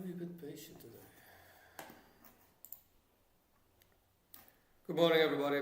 be a bit patient today. Good morning, everybody.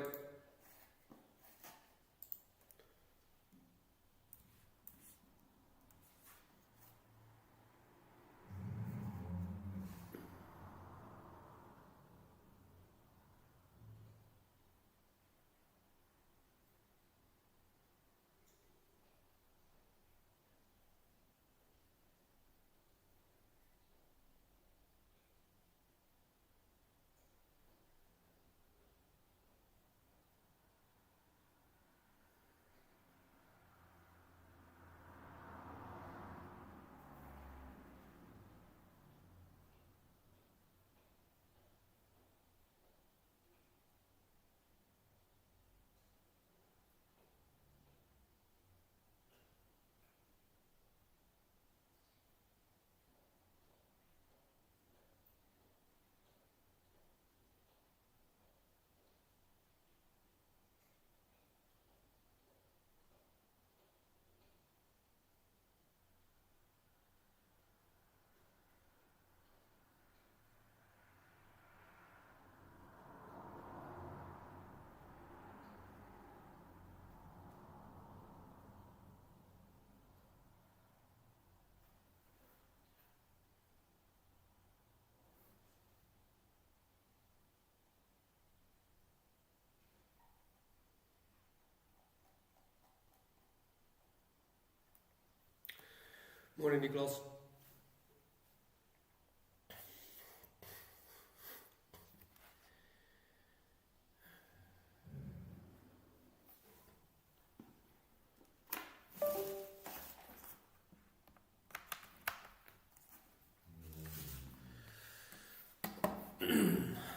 Morning, Niklas.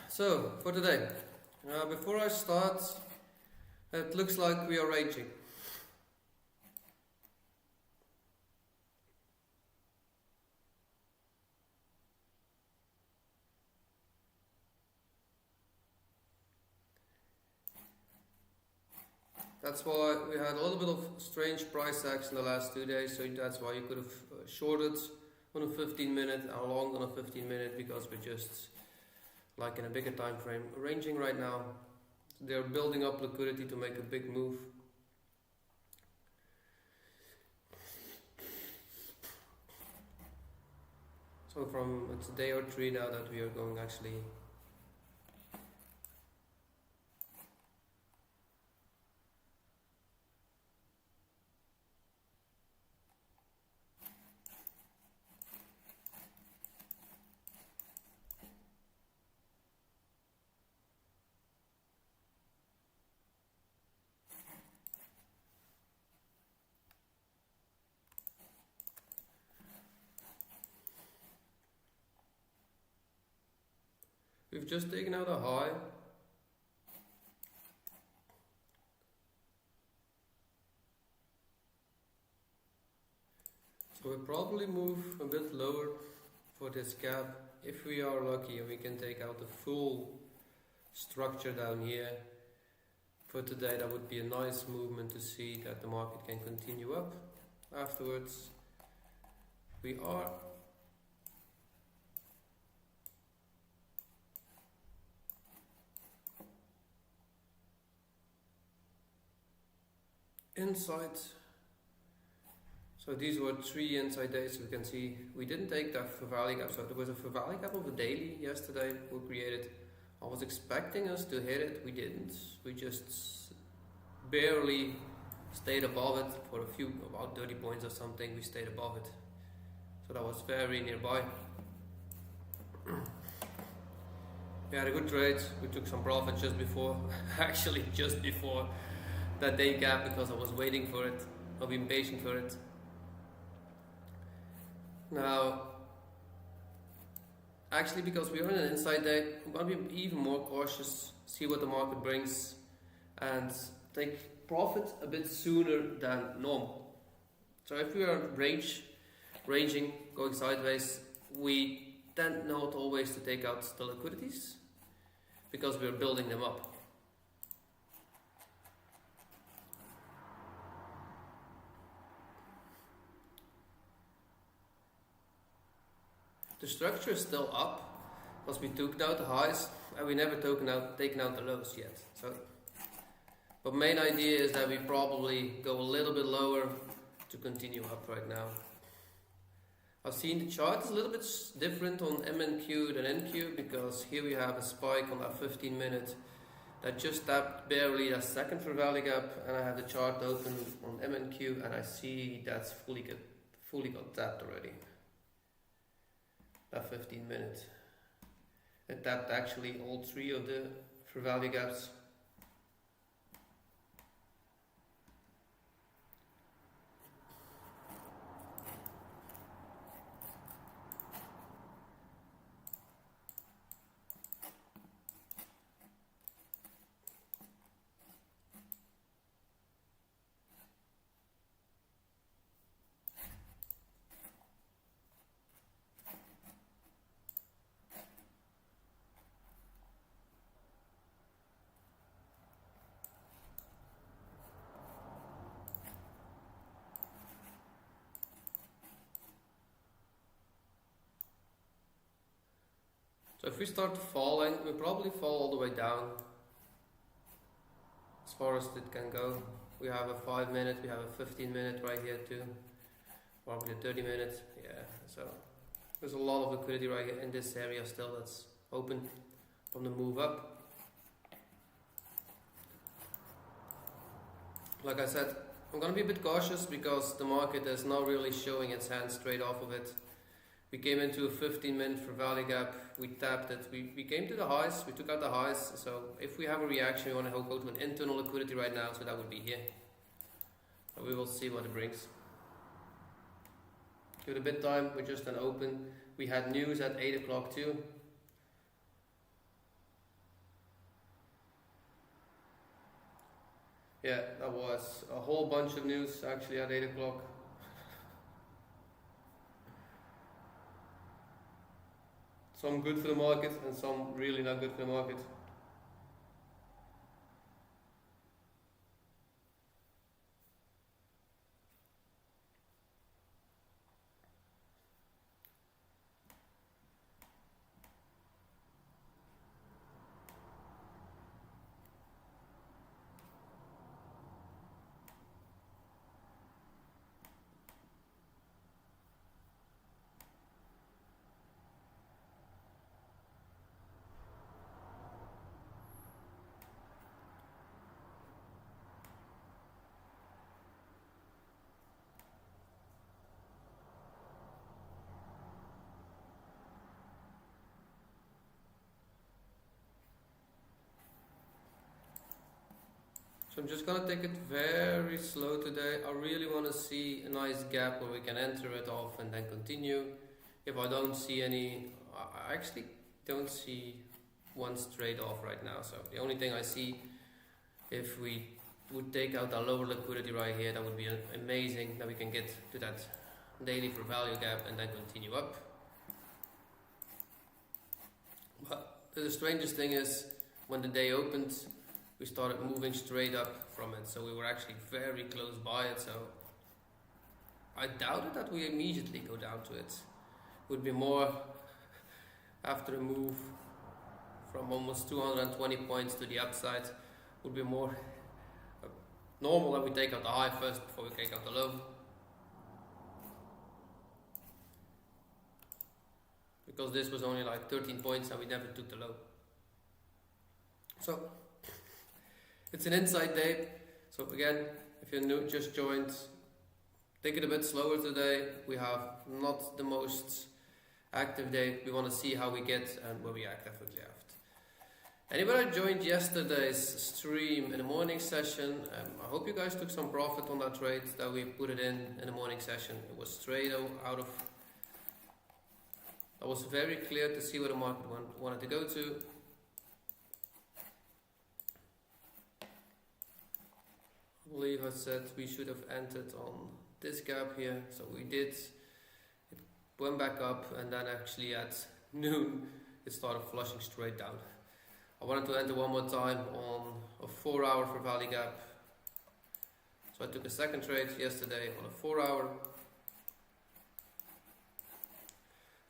So, for today, before I start, it looks like we are raging. That's why we had a little bit of strange price action the last 2 days, so that's why you could have shorted on a 15-minute and long on a 15-minute, because we're just like in a bigger time frame ranging right now. They're building up liquidity to make a big move. So from it's a day or three now that we are going actually we've just taken out a high. So we'll probably move a bit lower for this gap if we are lucky and we can take out the full structure down here. For today, that would be a nice movement to see that the market can continue up. Afterwards, we are inside. So these were 3 inside days. We can see we didn't take that fair value gap. So there was a fair value gap of a daily yesterday we created. I was expecting us to hit it. We didn't. We just barely stayed above it for a few, about 30 points or something. We stayed above it. So that was very nearby. We had a good trade. We took some profit just before, actually just before that day gap, because I was waiting for it. I've been patient for it. Now, actually, because we are in an inside day, I'm going to be even more cautious, see what the market brings, and take profit a bit sooner than normal. So if we are ranging, going sideways, we tend not always to take out the liquidities because we're building them up. the structure is still up because we took out the highs and we never taken out the lows yet. So, but main idea is that we probably go a little bit lower to continue up right now. I've seen the chart is a little bit different on MNQ than NQ because here we have a spike on that 15 minute that just tapped barely that second fair value gap, and I have the chart open on MNQ and I see that's fully got tapped already. That 15 minute. It tapped actually all three of the fair value gaps. So if we start falling, we'll probably fall all the way down as far as it can go. We have a 5 minute, we have a 15 minute right here too, probably a 30 minutes. Yeah, so there's a lot of liquidity right here in this area still that's open from the move up. Like I said, I'm gonna be a bit cautious because the market is not really showing its hand straight off of it. We came into a 15 minute fair value gap, we tapped it, we came to the highs, we took out the highs, so if we have a reaction we want to go to an internal liquidity right now, so that would be here. But we will see what it brings. Give it a bit time, we're just an open. We had news at 8 o'clock too. Yeah, that was a whole bunch of news actually at 8 o'clock. Some good for the market and some really not good for the market. So I'm just gonna take it very slow today. I really want to see a nice gap where we can enter it off and then continue. If I don't see any, I actually don't see one straight off right now. So the only thing I see, if we would take out our lower liquidity right here, that would be amazing, that we can get to that daily fair value gap and then continue up. But the strangest thing is, when the day opened, we started moving straight up from it, so we were actually very close by it. So I doubted that we immediately go down to it. Would be more after a move from almost 220 points to the upside. Would be more normal that we take out the high first before we take out the low. Because this was only like 13 points and we never took the low. So it's an inside day. So again, if you're new, just joined, take it a bit slower today. We have not the most active day. We want to see how we get and where we actively have. Anybody joined yesterday's stream in the morning session? I hope you guys took some profit on that trade that we put it in the morning session. It was straight out of. It was very clear to see where the market wanted to go to. I believe I said we should have entered on this gap here, so we did. It went back up, and then actually at noon it started flushing straight down. I wanted to enter one more time on a 4-hour fair value gap, so I took a second trade yesterday on a 4-hour.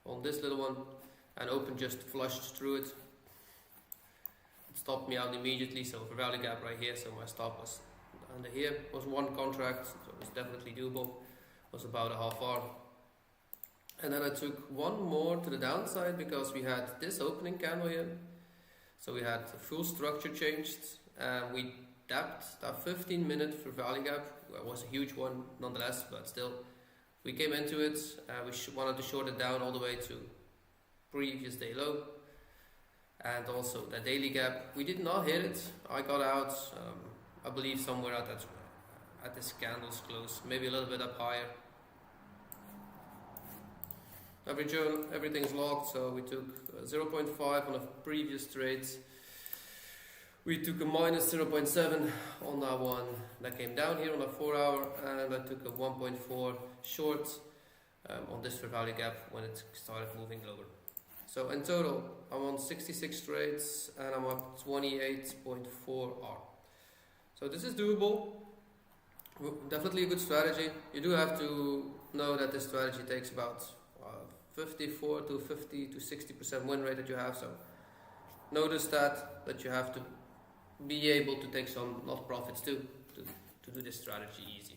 on this little one, and open just flushed through it. It stopped me out immediately, so for value gap right here, so my stop was under here, was one contract, so it was definitely doable, it was about a half hour. And then I took one more to the downside because we had this opening candle here, so we had the full structure changed, and we tapped that 15-minute for value gap. It was a huge one nonetheless, but still, we came into it, we wanted to short it down all the way to previous day low, and also the daily gap. We did not hit it. I got out, I believe somewhere at this candle's close, maybe a little bit up higher. Everything's locked, so we took 0.5 on the previous trades. We took a minus 0.7 on that one that came down here on a 4 hour, and I took a 1.4 short on this for value gap when it started moving lower. So in total, I'm on 66 trades and I'm up 28.4 R. So this is doable. Definitely a good strategy. You do have to know that this strategy takes about 54 to 50 to 60% win rate that you have. So notice that you have to be able to take some not profits too to do this strategy easy.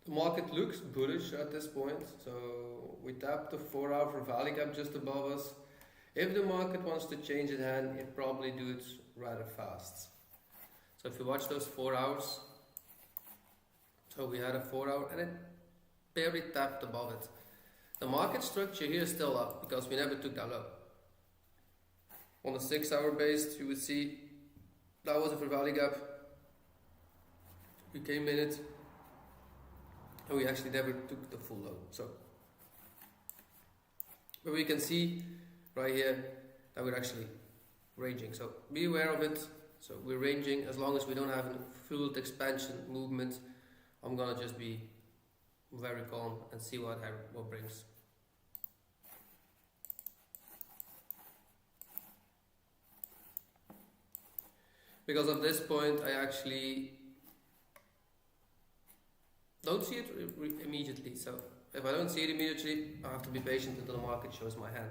The market looks bullish at this point, so we tapped the 4 hour for value gap just above us. If the market wants to change its hand, it probably do it rather fast. So if you watch those 4 hours, so we had a 4 hour and it barely tapped above it. The market structure here is still up because we never took that low. On the 6 hour base, you would see that was a for value gap. We came in it and we actually never took the full low. So, but we can see right here that we're actually ranging. So be aware of it. So we're ranging as long as we don't have a full expansion movement. I'm gonna just be very calm and see what brings. Because at this point I actually don't see it immediately. So if I don't see it immediately, I have to be patient until the market shows my hand.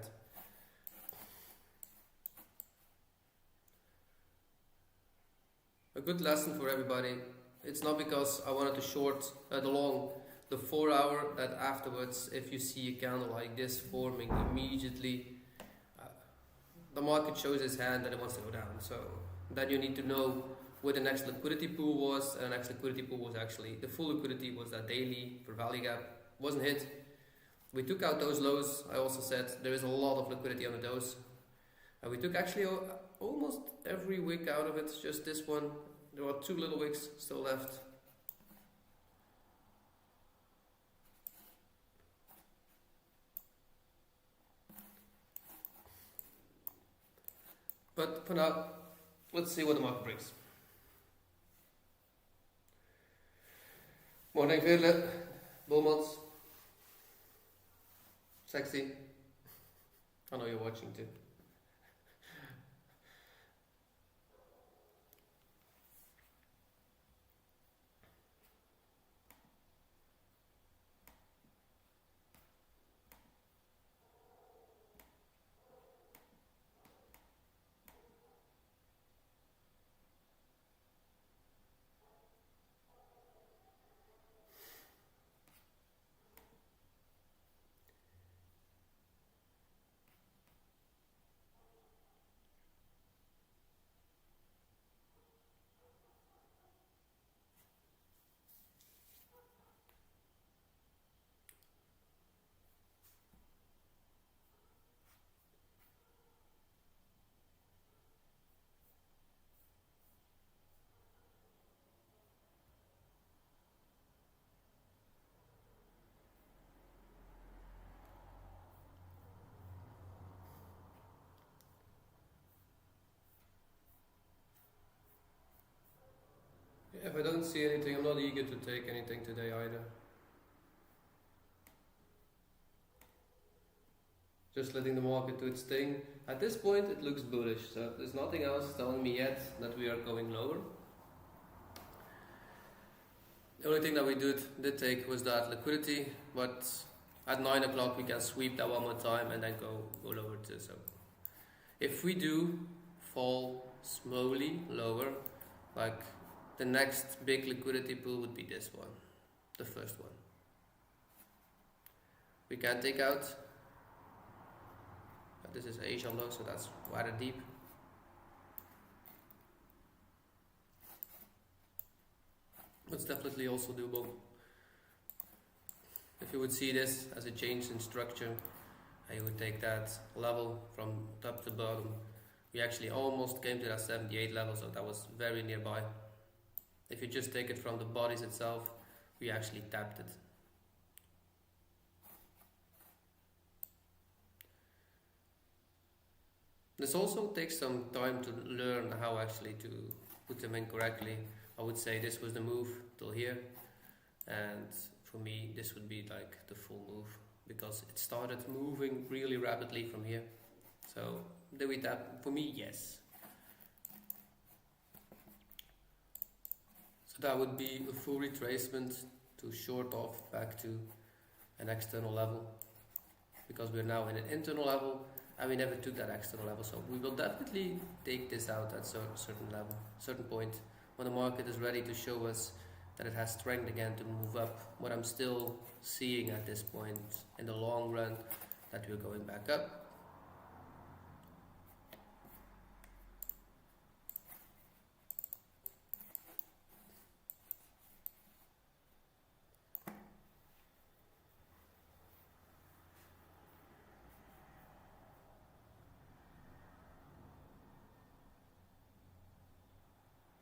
A good lesson for everybody. It's not because I wanted to short the long, the 4 hour, that afterwards, if you see a candle like this forming immediately, the market shows its hand that it wants to go down. So then you need to know where the next liquidity pool was, and the next liquidity pool was actually, the full liquidity was that daily for value gap, wasn't hit. We took out those lows. I also said there is a lot of liquidity under those. And we took actually almost every wick out of it, just this one. There are 2 little wicks still left. But for now, let's see what the market brings. Morning, Veerle. Bulmans. Sexy. I know you're watching too. If I don't see anything, I'm not eager to take anything today either. just letting the market do its thing. At this point it looks bullish, so there's nothing else telling me yet that we are going lower. The only thing that we did take was that liquidity, but at 9 o'clock we can sweep that one more time and then go lower too. So if we do fall slowly lower, like the next big liquidity pool would be this one, the first one. We can take out, this is Asian low, so that's rather deep. It's definitely also doable. If you would see this as a change in structure, you would take that level from top to bottom. We actually almost came to that 78 level, so that was very nearby. If you just take it from the bodies itself, we actually tapped it. This also takes some time to learn how actually to put them in correctly. I would say this was the move till here, and for me this would be like the full move, because it started moving really rapidly from here. So did we tap? For me, yes. So that would be a full retracement to short off back to an external level, because we're now in an internal level and we never took that external level. So we will definitely take this out at a certain level, certain point, when the market is ready to show us that it has strength again to move up. What I'm still seeing at this point in the long run, that we're going back up.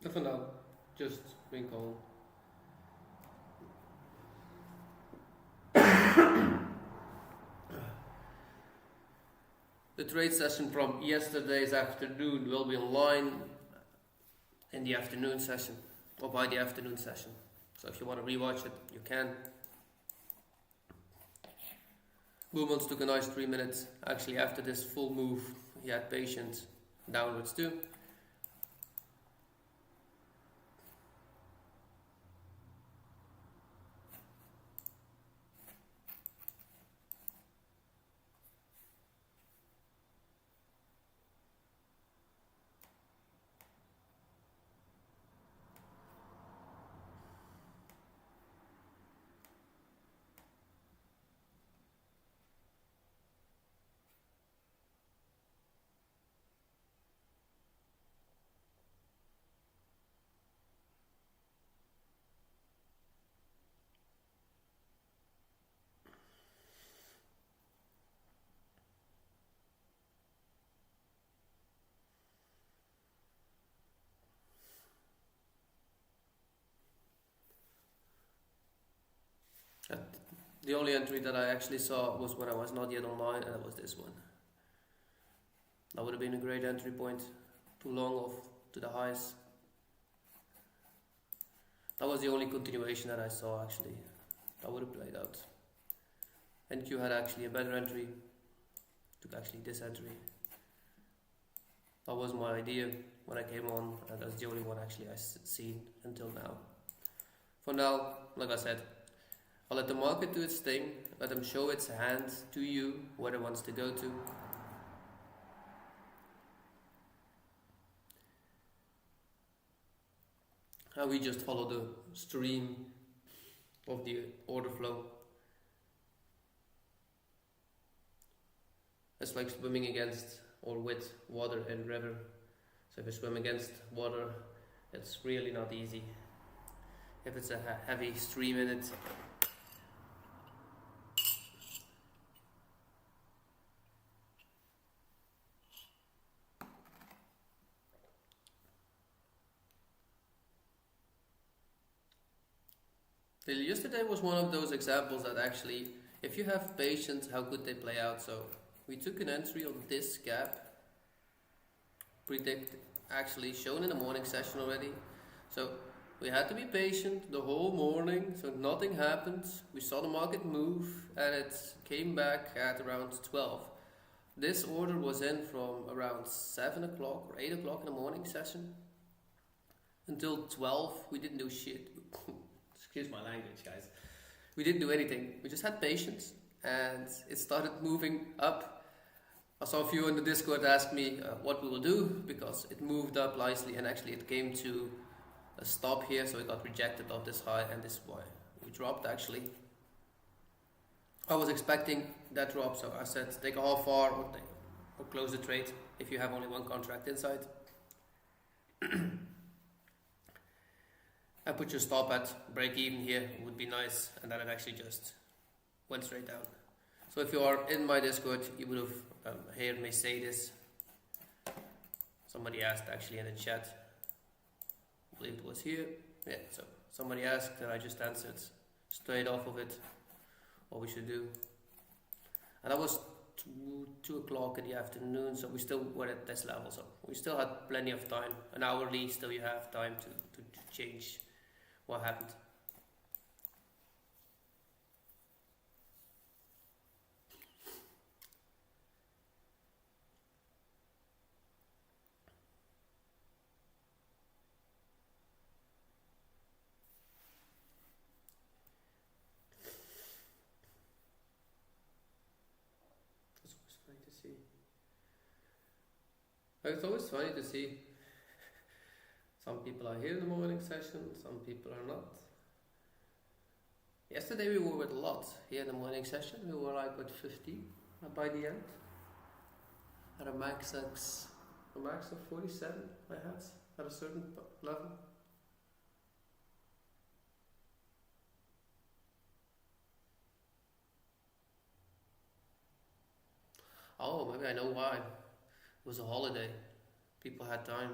But for now, just being calm. The trade session from yesterday's afternoon will be online in the afternoon session, or by the afternoon session. So if you want to rewatch it, you can. Movements took a nice 3 minutes. Actually, after this full move, he had patience downwards too. The only entry that I actually saw was when I was not yet online, and that was this one. That would have been a great entry point, too long off to the highs. That was the only continuation that I saw actually. That would have played out. NQ had actually a better entry, took actually this entry. That was my idea when I came on, and that's the only one actually I've seen until now. For now, like I said, I'll let the market do its thing, let them show its hand to you, where it wants to go to. And we just follow the stream of the order flow. It's like swimming against or with water in river. So if you swim against water, it's really not easy. If it's a heavy stream in it, yesterday was one of those examples that actually, if you have patience, how could they play out? So we took an entry on this gap, actually shown in the morning session already. So we had to be patient the whole morning, so nothing happened. We saw the market move and it came back at around 12. This order was in from around 7 o'clock or 8 o'clock in the morning session until 12. We didn't do shit. Excuse my language, guys. We didn't do anything. We just had patience and it started moving up. I saw a few in the Discord ask me what we will do because it moved up nicely and actually it came to a stop here, so it got rejected off this high and this is why we dropped actually. I was expecting that drop, so I said take a half hour or close the trade if you have only one contract inside. And put your stop at break even here would be nice, and then it actually just went straight down. So if you are in my Discord, you would have heard me say this. Somebody asked actually in the chat, I believe it was here. Yeah, so somebody asked and I just answered straight off of it what we should do. And that was 2 o'clock in the afternoon, so we still were at this level, so we still had plenty of time, an hour at least, still you have time to change what happened. It's always funny to see. Some people are here in the morning session, some people are not. Yesterday we were with a lot here in the morning session. We were like with 50 by the end. At a max of 47 I had at a certain level. Oh, maybe I know why. It was a holiday. People had time.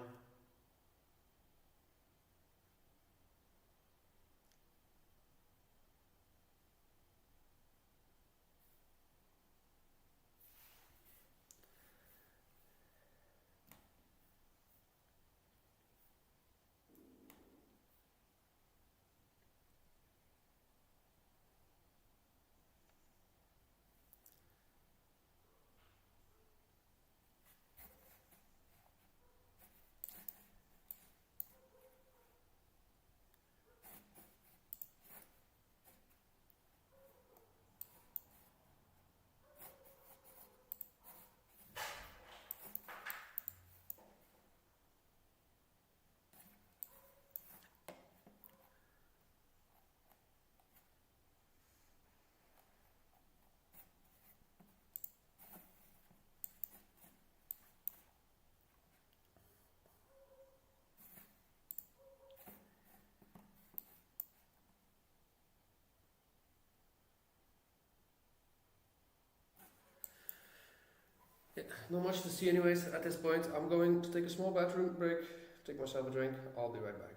Yeah, not much to see anyways at this point. I'm going to take a small bathroom break, take myself a drink. I'll be right back.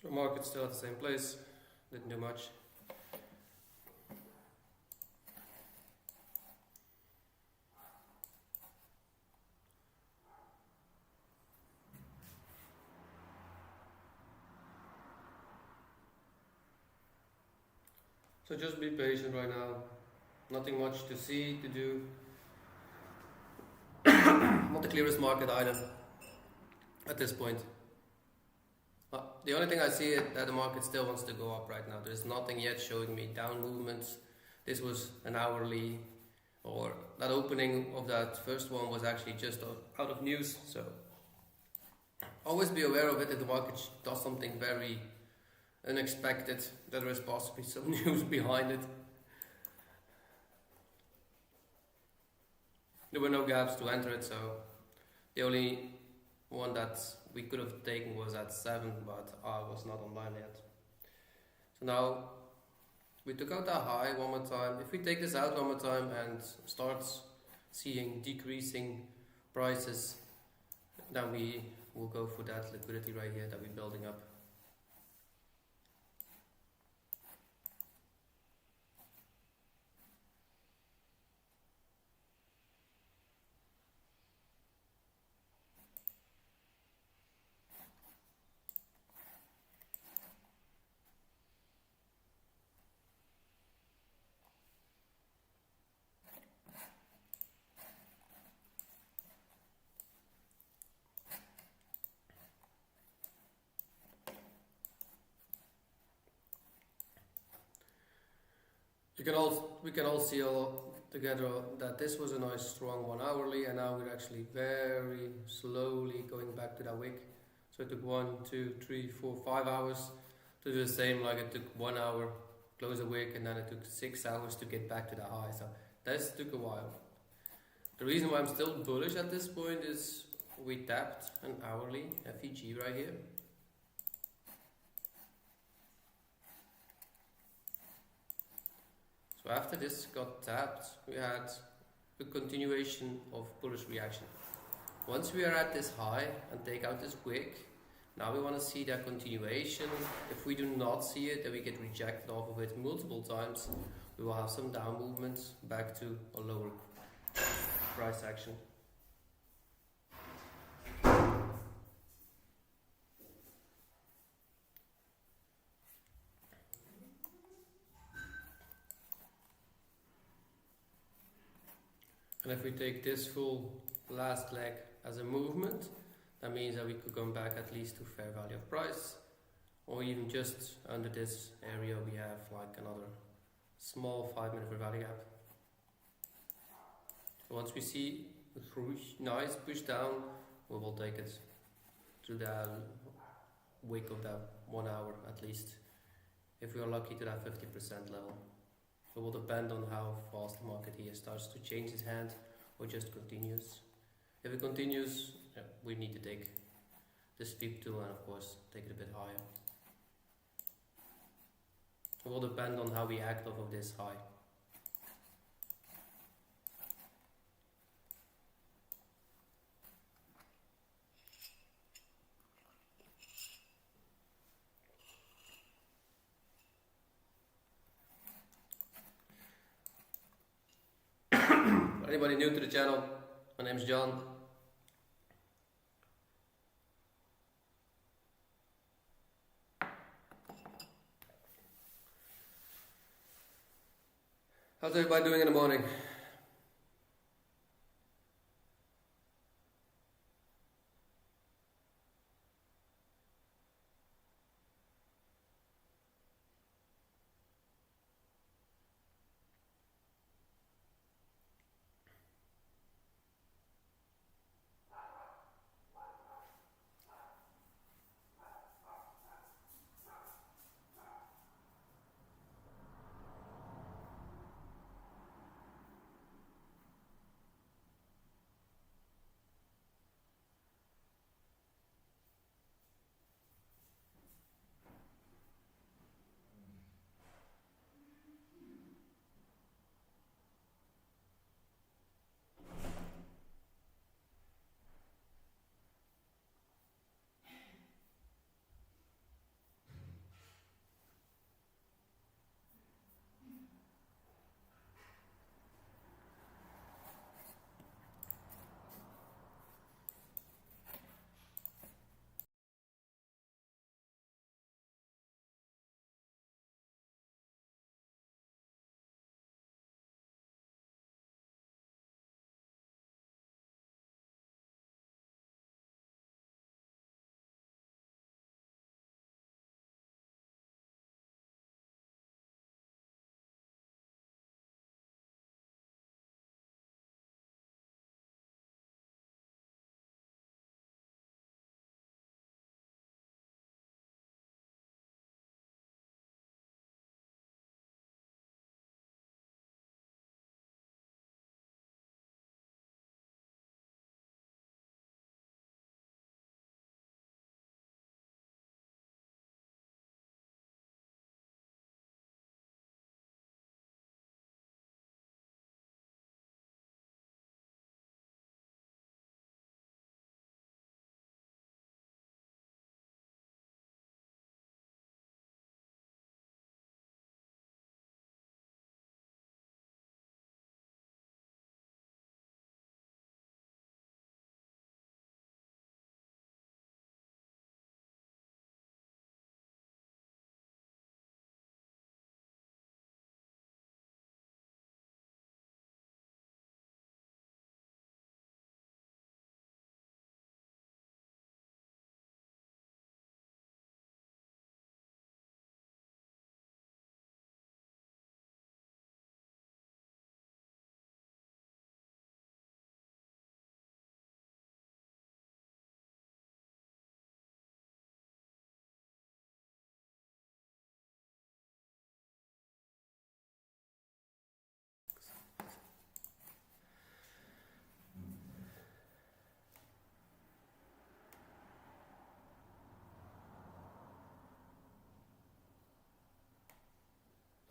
So market's still at the same place, didn't do much. So just be patient right now. Nothing much to see, to do. Not the clearest market item at this point. The only thing I see is that the market still wants to go up right now. There's nothing yet showing me down movements. This was an hourly, or that opening of that first one was actually just out of news. So always be aware of it if the market does something very unexpected, that there is possibly some news behind it. There were no gaps to enter it, so the only one that we could have taken was at 7, but I was not online yet. So now we took out that high one more time. If we take this out one more time and start seeing decreasing prices, then we will go for that liquidity right here that we're building up. We can all see all together that this was a nice strong 1 hourly, and now we're actually very slowly going back to that wick. So it took 1, 2, 3, 4, 5 hours to do the same, like it took 1 hour, close the wick, and then it took 6 hours to get back to the high. So this took a while. The reason why I'm still bullish at this point is we tapped an hourly FEG right here. So after this got tapped, we had a continuation of bullish reaction. Once we are at this high and take out this wick, now we want to see that continuation. If we do not see it, then we get rejected off of it multiple times. We will have some down movements back to a lower price action. And if we take this full last leg as a movement, that means that we could come back at least to fair value of price, or even just under this area we have like another small 5-minute fair value gap. So once we see a nice push down, we will take it to the wick of that 1 hour at least, if we are lucky, to that 50% level. It will depend on how fast the market here starts to change its hand or just continues. If it continues, we need to take the sweep tool and of course take it a bit higher. It will depend on how we act off of this high. Anybody new to the channel? My name is John. How's everybody doing in the morning?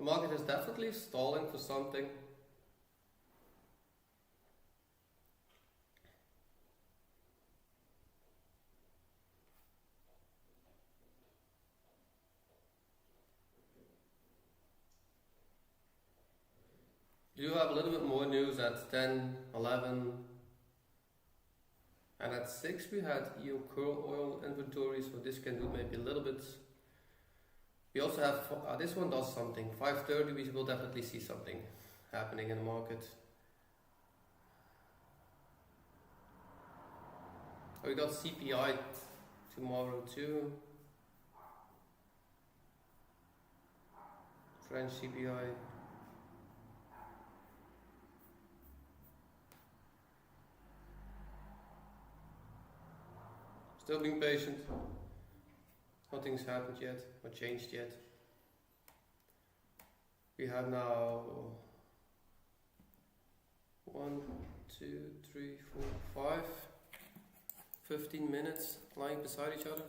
market is definitely stalling for something. You have a little bit more news at 10, 11, and at 6 we had EU curl oil inventory, so this can do maybe a little bit. We also have, this one does something, 5:30 we will definitely see something happening in the market. We got CPI tomorrow too. French CPI. Still being patient. Nothing's happened yet or changed yet. We have now 1, 2, 3, 4, 5, 15 minutes lying beside each other.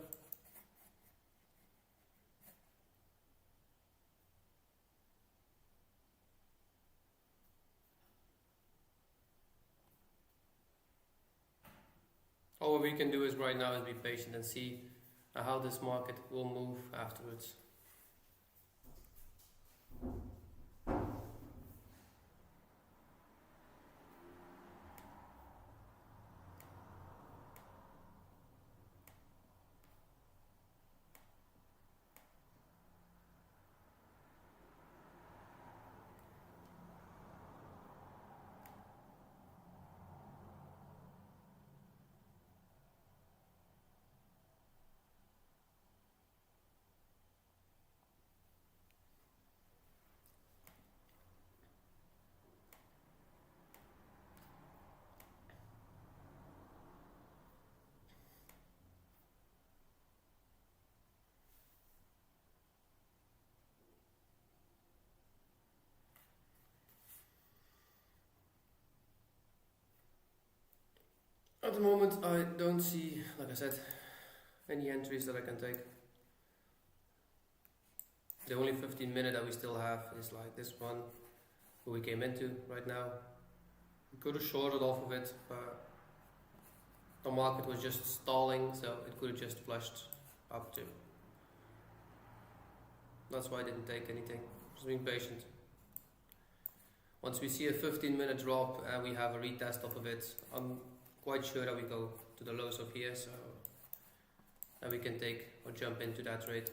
All we can do is right now is be patient and see how this market will move afterwards. At the moment I don't see, like I said, any entries that I can take. The only 15 minute that we still have is like this one who we came into right now. We could have shorted off of it, but the market was just stalling, so it could have just flushed up to. That's why I didn't take anything. Just being patient. Once we see a 15-minute drop and we have a retest off of it, I'm quite sure that we go to the lows of here, so that we can take or jump into that trade.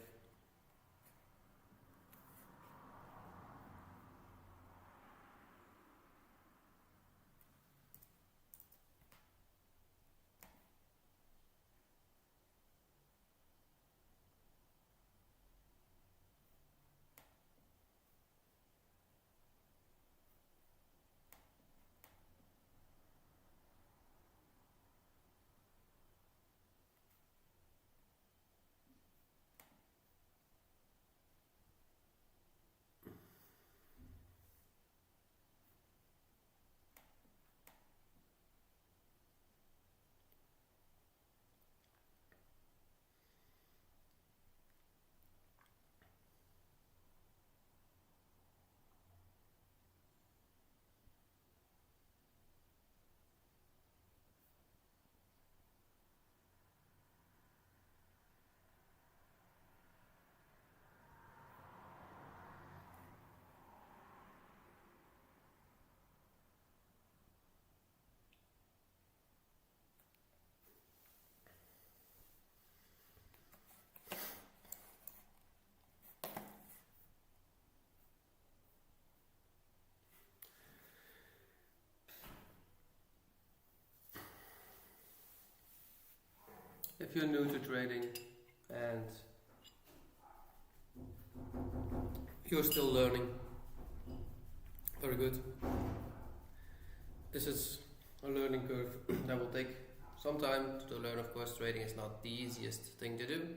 If you're new to trading and you're still learning, very good. This is a learning curve that will take some time to learn. Of course, trading is not the easiest thing to do,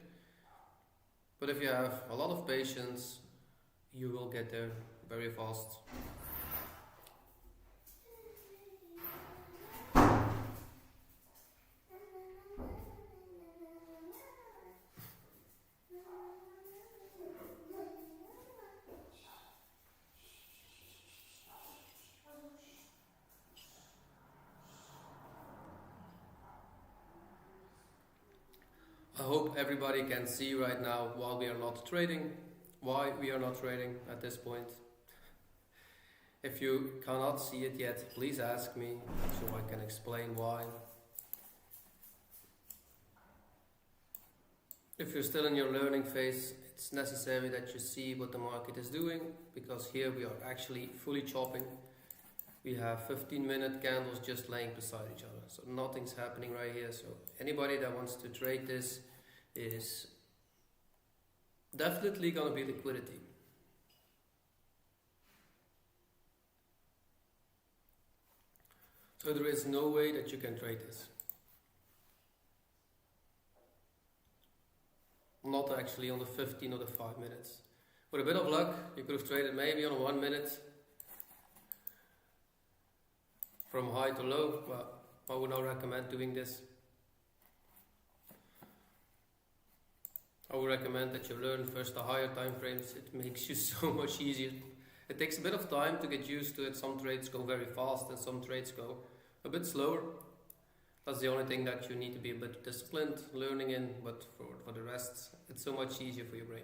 but if you have a lot of patience, you will get there very fast. I hope everybody can see right now why we are not trading, at this point. If you cannot see it yet, please ask me so I can explain why. If you're still in your learning phase, it's necessary that you see what the market is doing, because here we are actually fully chopping. We have 15-minute candles just laying beside each other, so nothing's happening right here. So anybody that wants to trade this is definitely going to be liquidity. So there is no way that you can trade this. Not actually on the 15 or the 5 minutes. With a bit of luck, you could have traded maybe on a 1 minute from high to low, but I would not recommend doing this. I would recommend that you learn first the higher time frames. It makes you so much easier. It takes a bit of time to get used to it. Some trades go very fast and some trades go a bit slower. That's the only thing that you need to be a bit disciplined learning in, but for the rest, it's so much easier for your brain.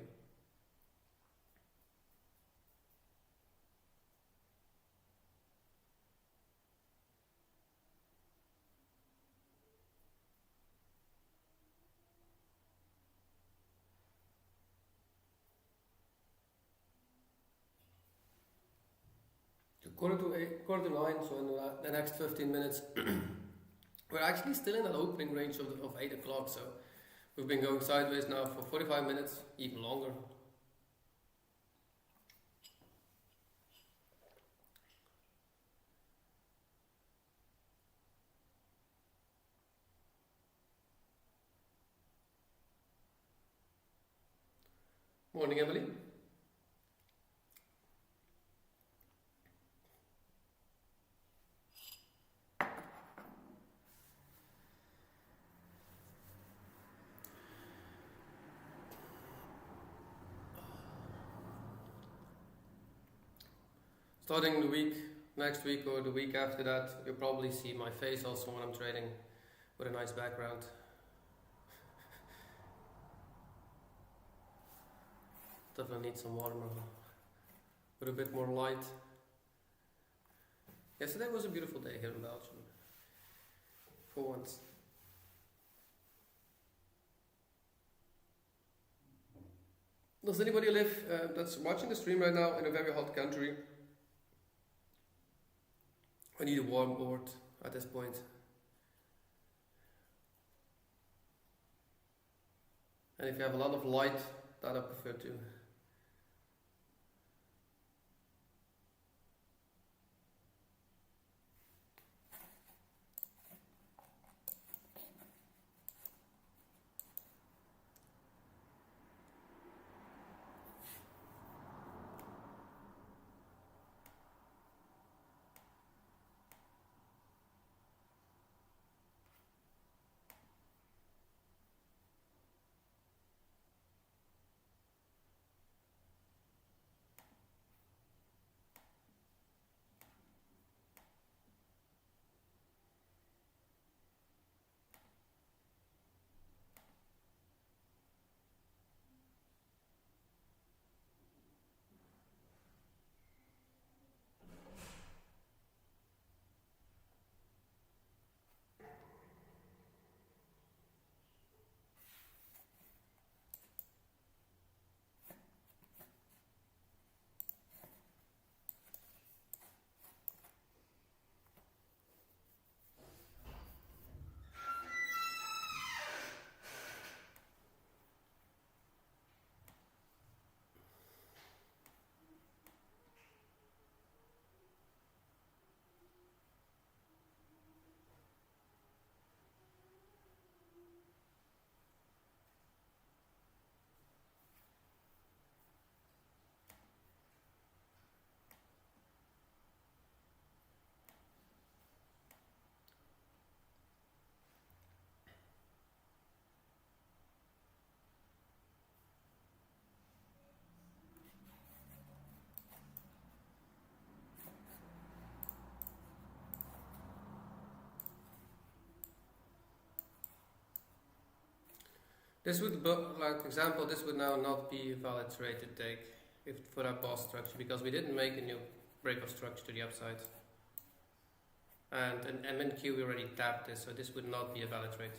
Quarter to 9, so in the next 15 minutes, we're actually still in an opening range of 8 o'clock, so we've been going sideways now for 45 minutes, even longer. Morning, Emily. Starting the week, next week or the week after that, you'll probably see my face also when I'm trading with a nice background. Definitely need some water now, with a bit more light. Yesterday was a beautiful day here in Belgium, for once. Does anybody live that's watching the stream right now in a very hot country? I need a warm board at this point. And if you have a lot of light, that I prefer too. This would, like example, this would now not be a valid rated take if for that boss structure because we didn't make a new breakout structure to the upside. And an MNQ we already tapped this, so this would not be a valid trade.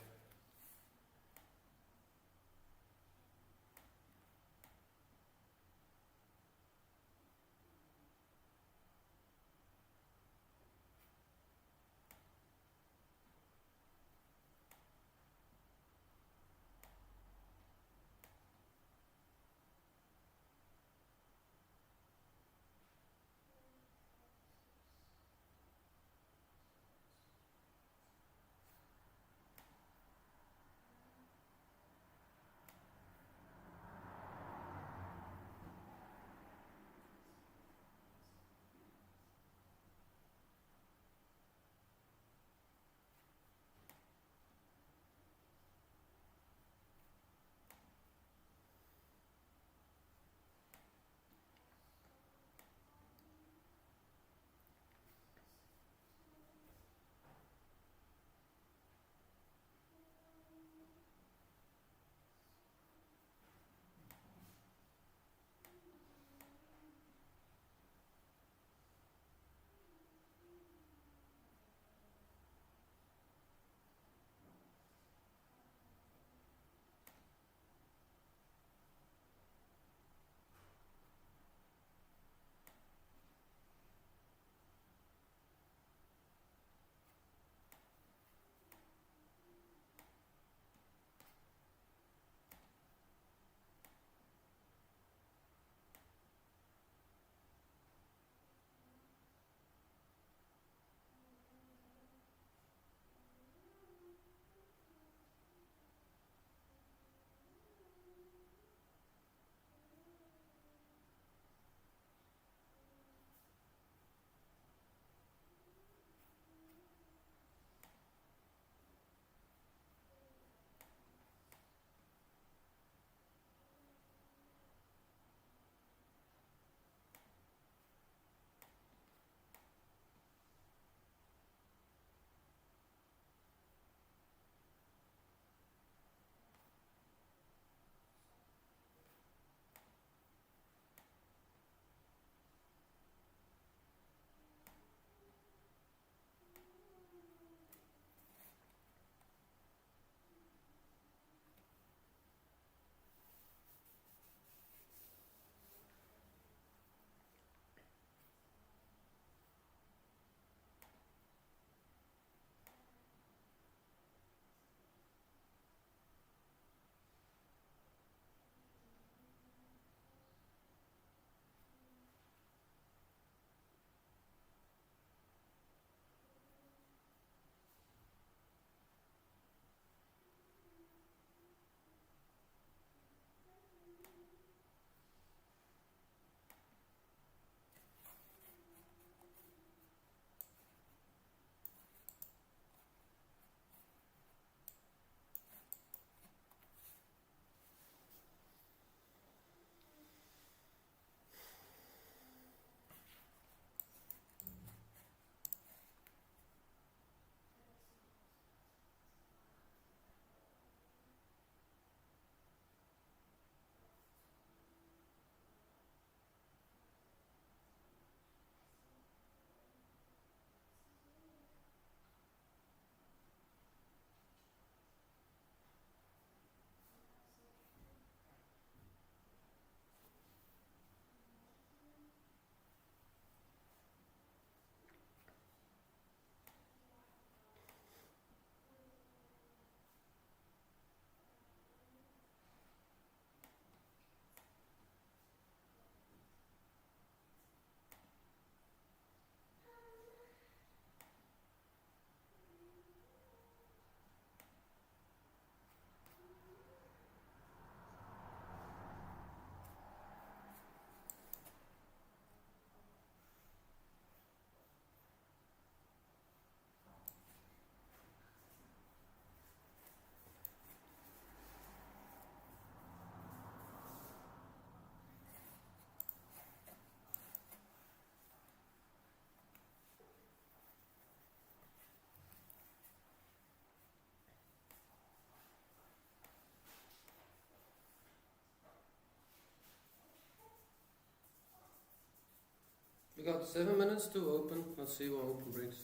We got 7 minutes to open. Let's see what open brings.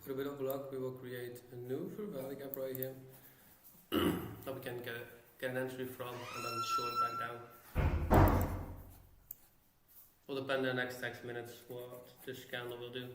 With a bit of luck, we will create a new Fur Valley gap right here that we can get an entry from and then short back down. Will depend on the next 6 minutes what this candle will do.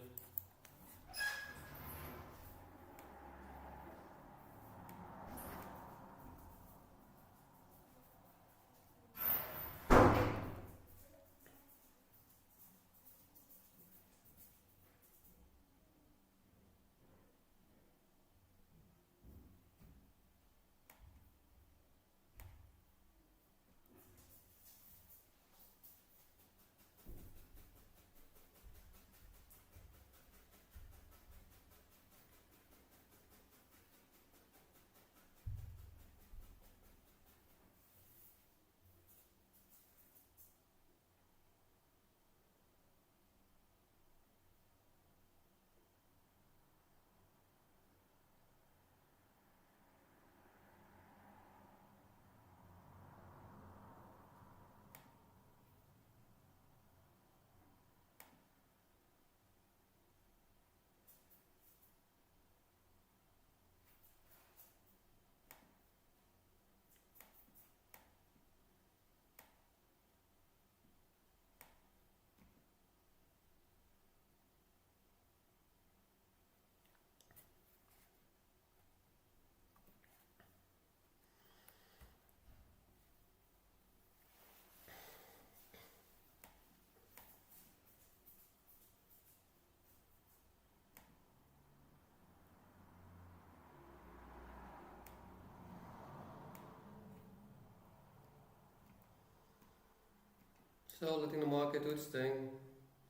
So letting the market do its thing,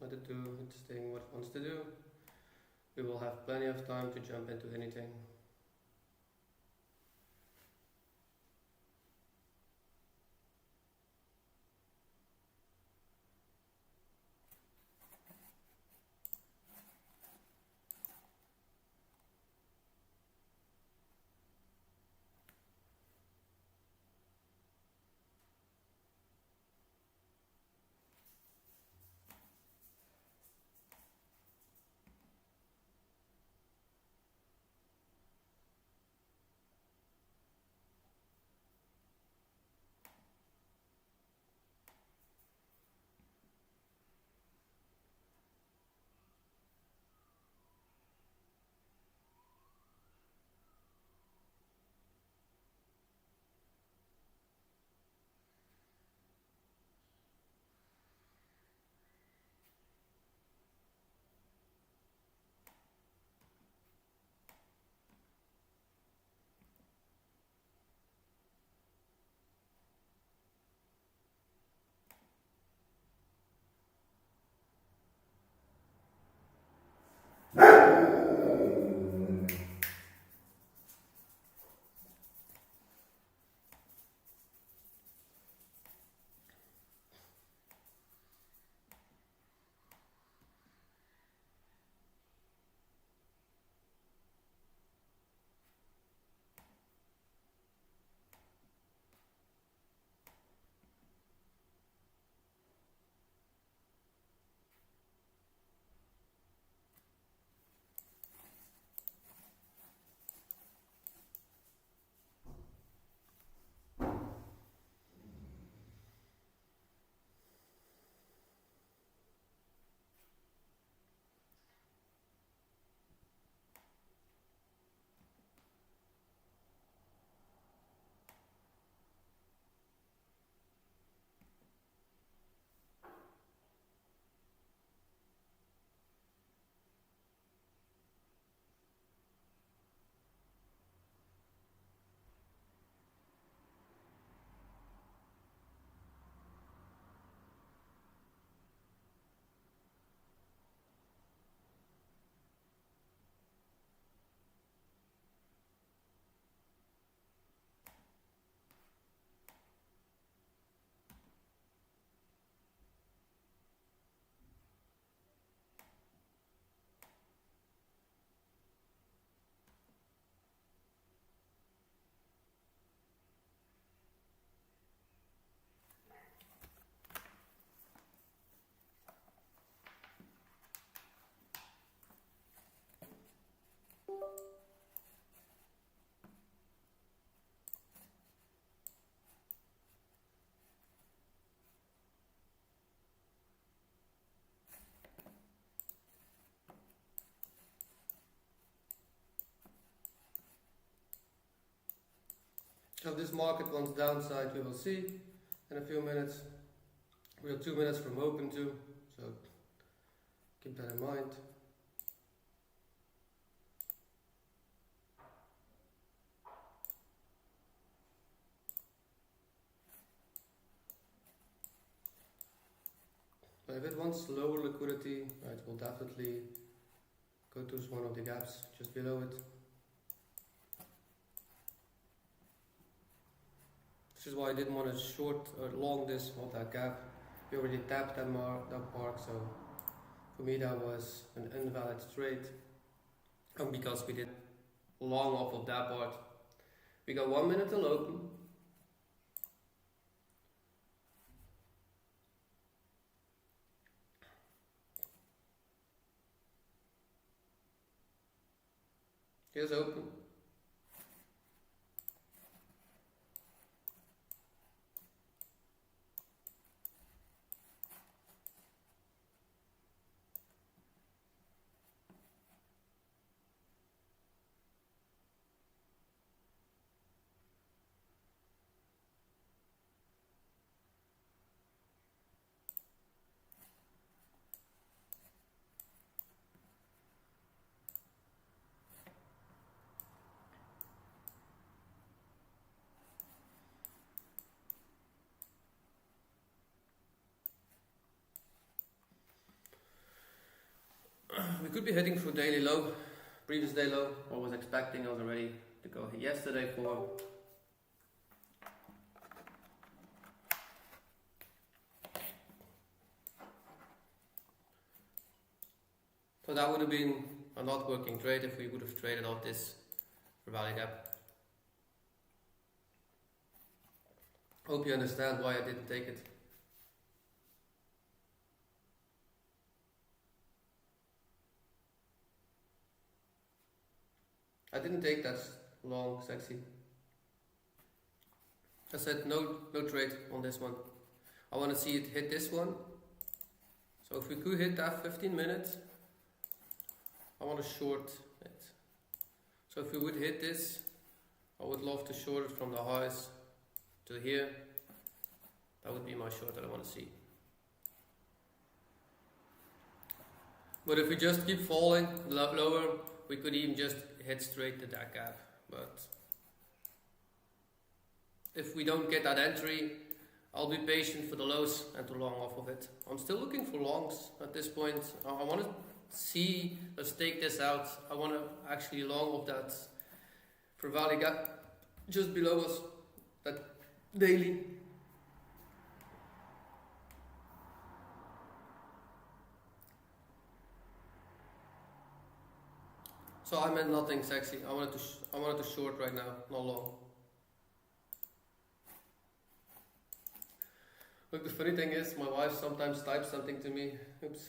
let it do its thing what it wants to do. We will have plenty of time to jump into anything. If this market wants downside, we will see in a few minutes. We are 2 minutes from open too, so keep that in mind. But if it wants lower liquidity, it will definitely go to one of the gaps just below it. This is why I didn't want to short or long this of that gap. We already tapped that mark, so for me that was an invalid trade. And because we did long off of that part, we got 1 minute till open. Here's open. We could be heading for daily low, previous day low. I was expecting us already to go yesterday for. So that would have been a not working trade if we would have traded off this value gap. Hope you understand why I didn't take it. I didn't take that long, sexy. I said no trade on this one. I want to see it hit this one. So if we could hit that 15 minutes, I want to short it. So if we would hit this, I would love to short it from the highs to here. That would be my short that I want to see. But if we just keep falling lower, we could even just hit straight to that gap. But if we don't get that entry, I'll be patient for the lows and to long off of it. I'm still looking for longs at this point. I want to see us take this out. I want to actually long off that for value gap just below us, that daily. So I meant nothing sexy. I wanted to short right now, not long. Look, the funny thing is, my wife sometimes types something to me. Oops.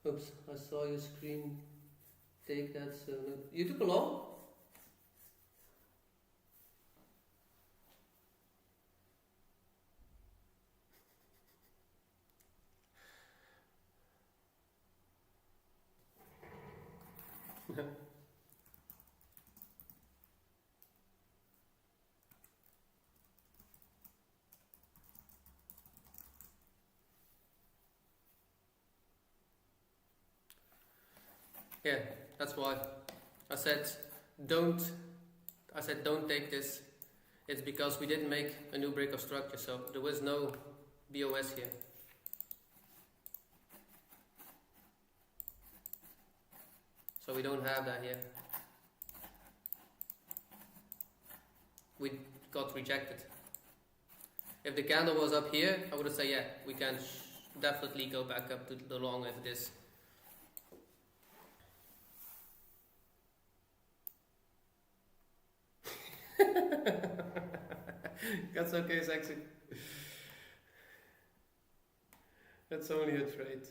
Oops, I saw your screen. Take that. So you took a long? Yeah, that's why I said don't take this. It's because we didn't make a new break of structure, so there was no BOS here. So we don't have that here. We got rejected. If the candle was up here, I would have said, yeah, we can definitely go back up to the long if this. That's okay, sexy. That's only a trade.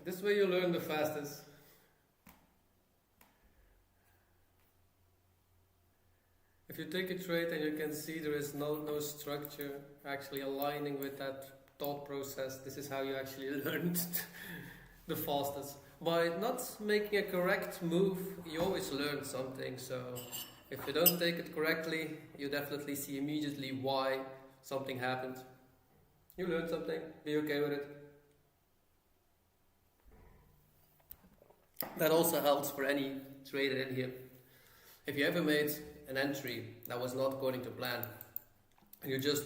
This way you learn the fastest. If you take a trade and you can see there is no structure actually aligning with that thought process, this is how you actually learn the fastest. By not making a correct move, you always learn something. So if you don't take it correctly, you definitely see immediately why something happened. You learn something, be okay with it. That also helps for any trader in here. If you ever made an entry that was not according to plan, and you just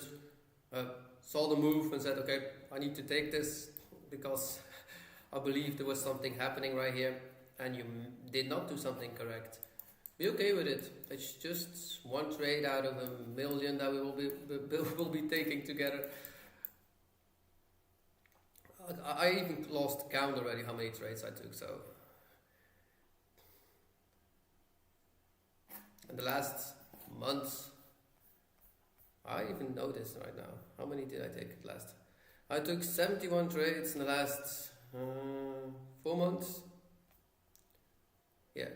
saw the move and said, okay, I need to take this because I believe there was something happening right here, and you did not do something correct, be okay with it. It's just one trade out of a million that we will be taking together. I even lost count already how many trades I took. So in the last months, I even know this right now. How many did I take at last? I took 71 trades in the last 4 months. Yeah.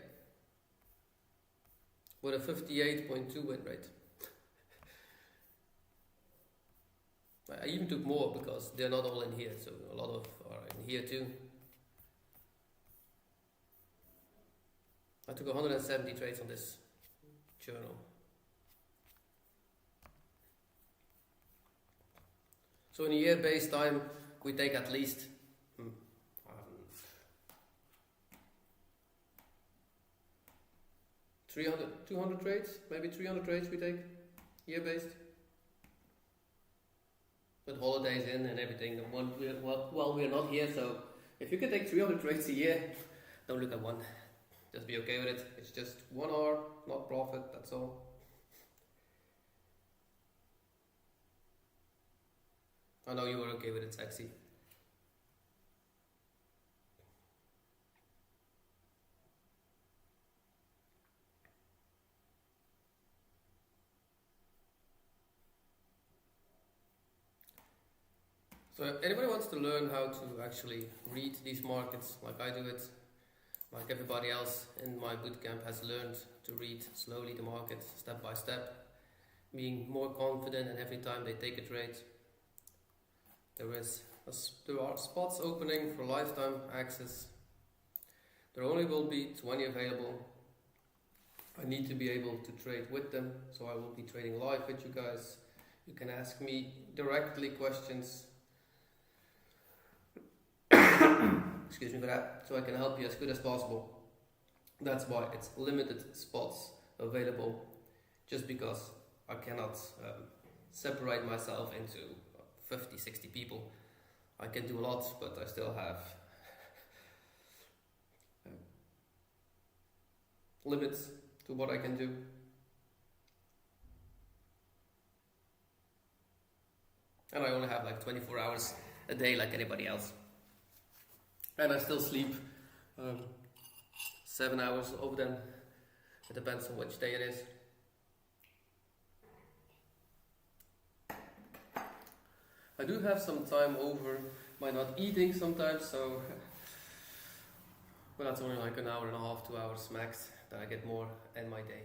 With a 58.2 win rate. I even took more because they're not all in here, so a lot of are in here too. I took 170 trades on this journal. So in a year-based time, we take at least 200 trades, maybe 300 trades we take, year-based. With holidays in and everything, while we're not here, so if you can take 300 trades a year, don't look at one. Just be okay with it. It's just 1 hour, not profit, that's all. I know you were okay with it, Sexy. So if anybody wants to learn how to actually read these markets like I do it, like everybody else in my bootcamp has learned to read slowly the market step by step, being more confident, and every time they take a trade, there are spots opening for lifetime access. There only will be 20 available. I need to be able to trade with them, so I will be trading live with you guys. You can ask me directly questions. Excuse me for that, so I can help you as good as possible. That's why it's limited spots available, just because I cannot separate myself into 50, 60 people. I can do a lot, but I still have limits to what I can do. And I only have like 24 hours a day like anybody else. And I still sleep 7 hours of them. It depends on which day it is. I do have some time over by not eating sometimes, so but that's only like an hour and a half, 2 hours max that I get more in my day.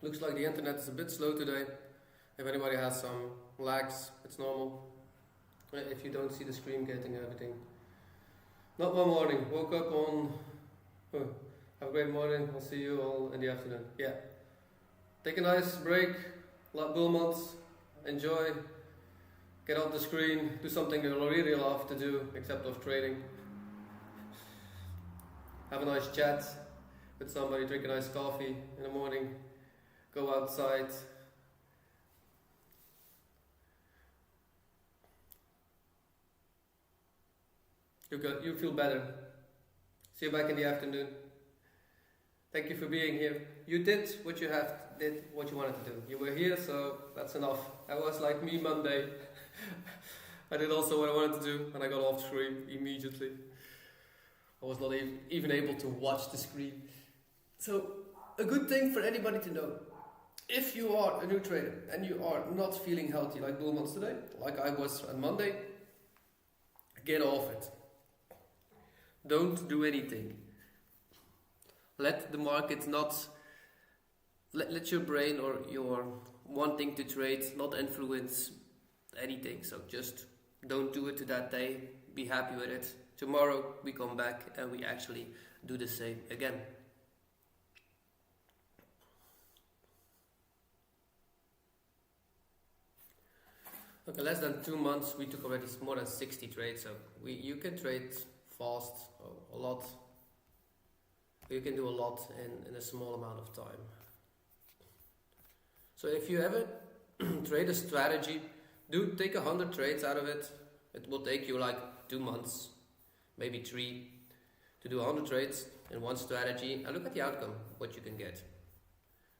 Looks like the internet is a bit slow today. If anybody has some lags, it's normal. If you don't see the screen getting everything. Not one morning. Woke up on... Oh, have a great morning. I'll see you all in the afternoon. Yeah. Take a nice break. Bull months. Enjoy. Get off the screen. Do something you really love to do, except of trading. Have a nice chat with somebody. Drink a nice coffee in the morning. go outside. You feel better. See you back in the afternoon. Thank you for being here. You did what you wanted to do. You were here, so that's enough. That was like me Monday. I did also what I wanted to do, and I got off screen immediately. I was not even able to watch the screen. So, a good thing for anybody to know. If you are a new trader and you are not feeling healthy like Bullmans today, like I was on Monday, get off it. Don't do anything. Let the market not, let your brain or your wanting to trade not influence anything. So just don't do it to that day. Be happy with it. Tomorrow we come back and we actually do the same again. Okay, less than 2 months we took already more than 60 trades. So you can trade fast, a lot. You can do a lot in a small amount of time. So if you ever trade a strategy, do take 100 trades out of it. It will take you like 2 months, maybe 3, to do 100 trades in one strategy and look at the outcome, what you can get,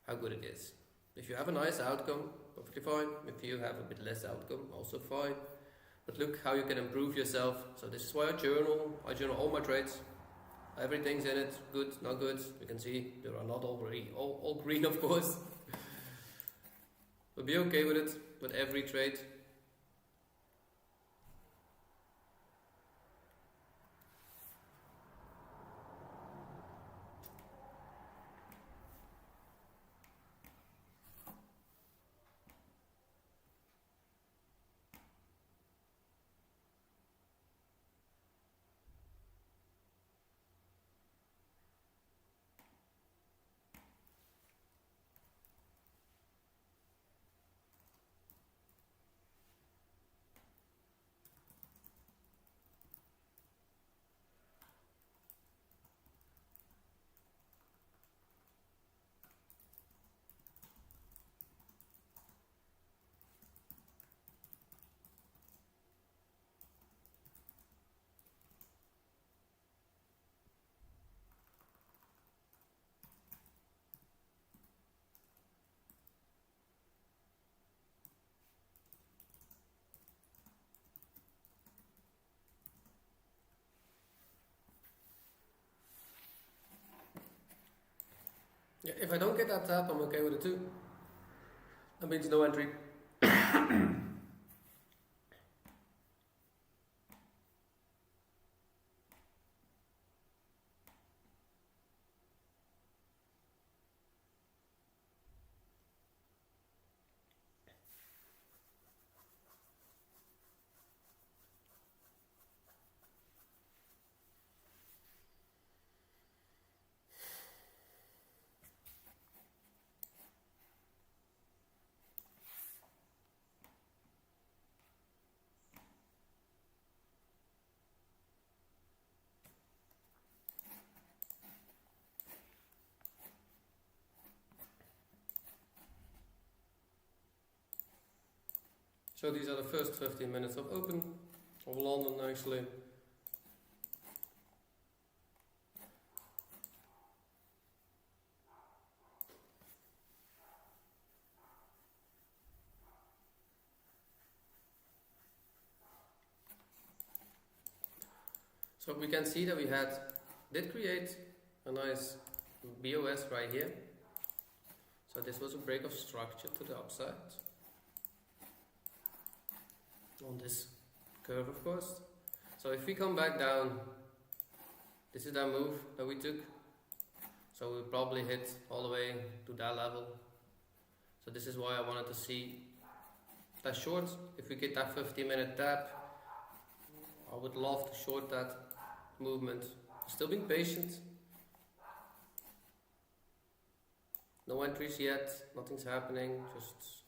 how good it is. If you have a nice outcome, perfectly fine. If you have a bit less outcome, also fine. But look how you can improve yourself. So this is why I journal all my trades. Everything's in it, good, not good. You can see there are not all green, of course. But be okay with it, with every trade. Yeah, if I don't get that tap, I'm okay with it too. That means no entry. So these are the first 15 minutes of open of London actually. So we can see that we did create a nice BOS right here. So this was a break of structure to the upside on this curve, of course. So if we come back down, this is that move that we took. So we'll probably hit all the way to that level. So this is why I wanted to see that short. If we get that 15-minute tap, I would love to short that movement. Still being patient. No entries yet, nothing's happening, just...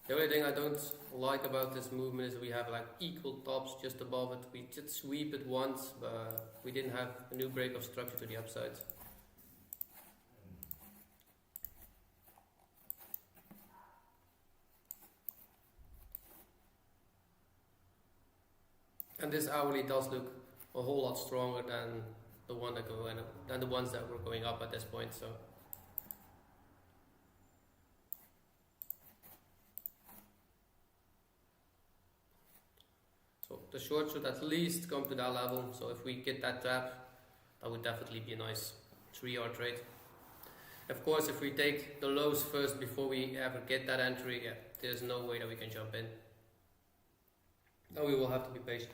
The only thing I don't like about this movement is we have like equal tops just above it. We did sweep it once, but we didn't have a new break of structure to the upside. And this hourly does look a whole lot stronger than the one that go in, than the ones that were going up at this point. So the short should at least come to that level. So if we get that tap, that would definitely be a nice 3-hour trade. Of course, if we take the lows first before we ever get that entry, yeah, there's no way that we can jump in. Then we will have to be patient.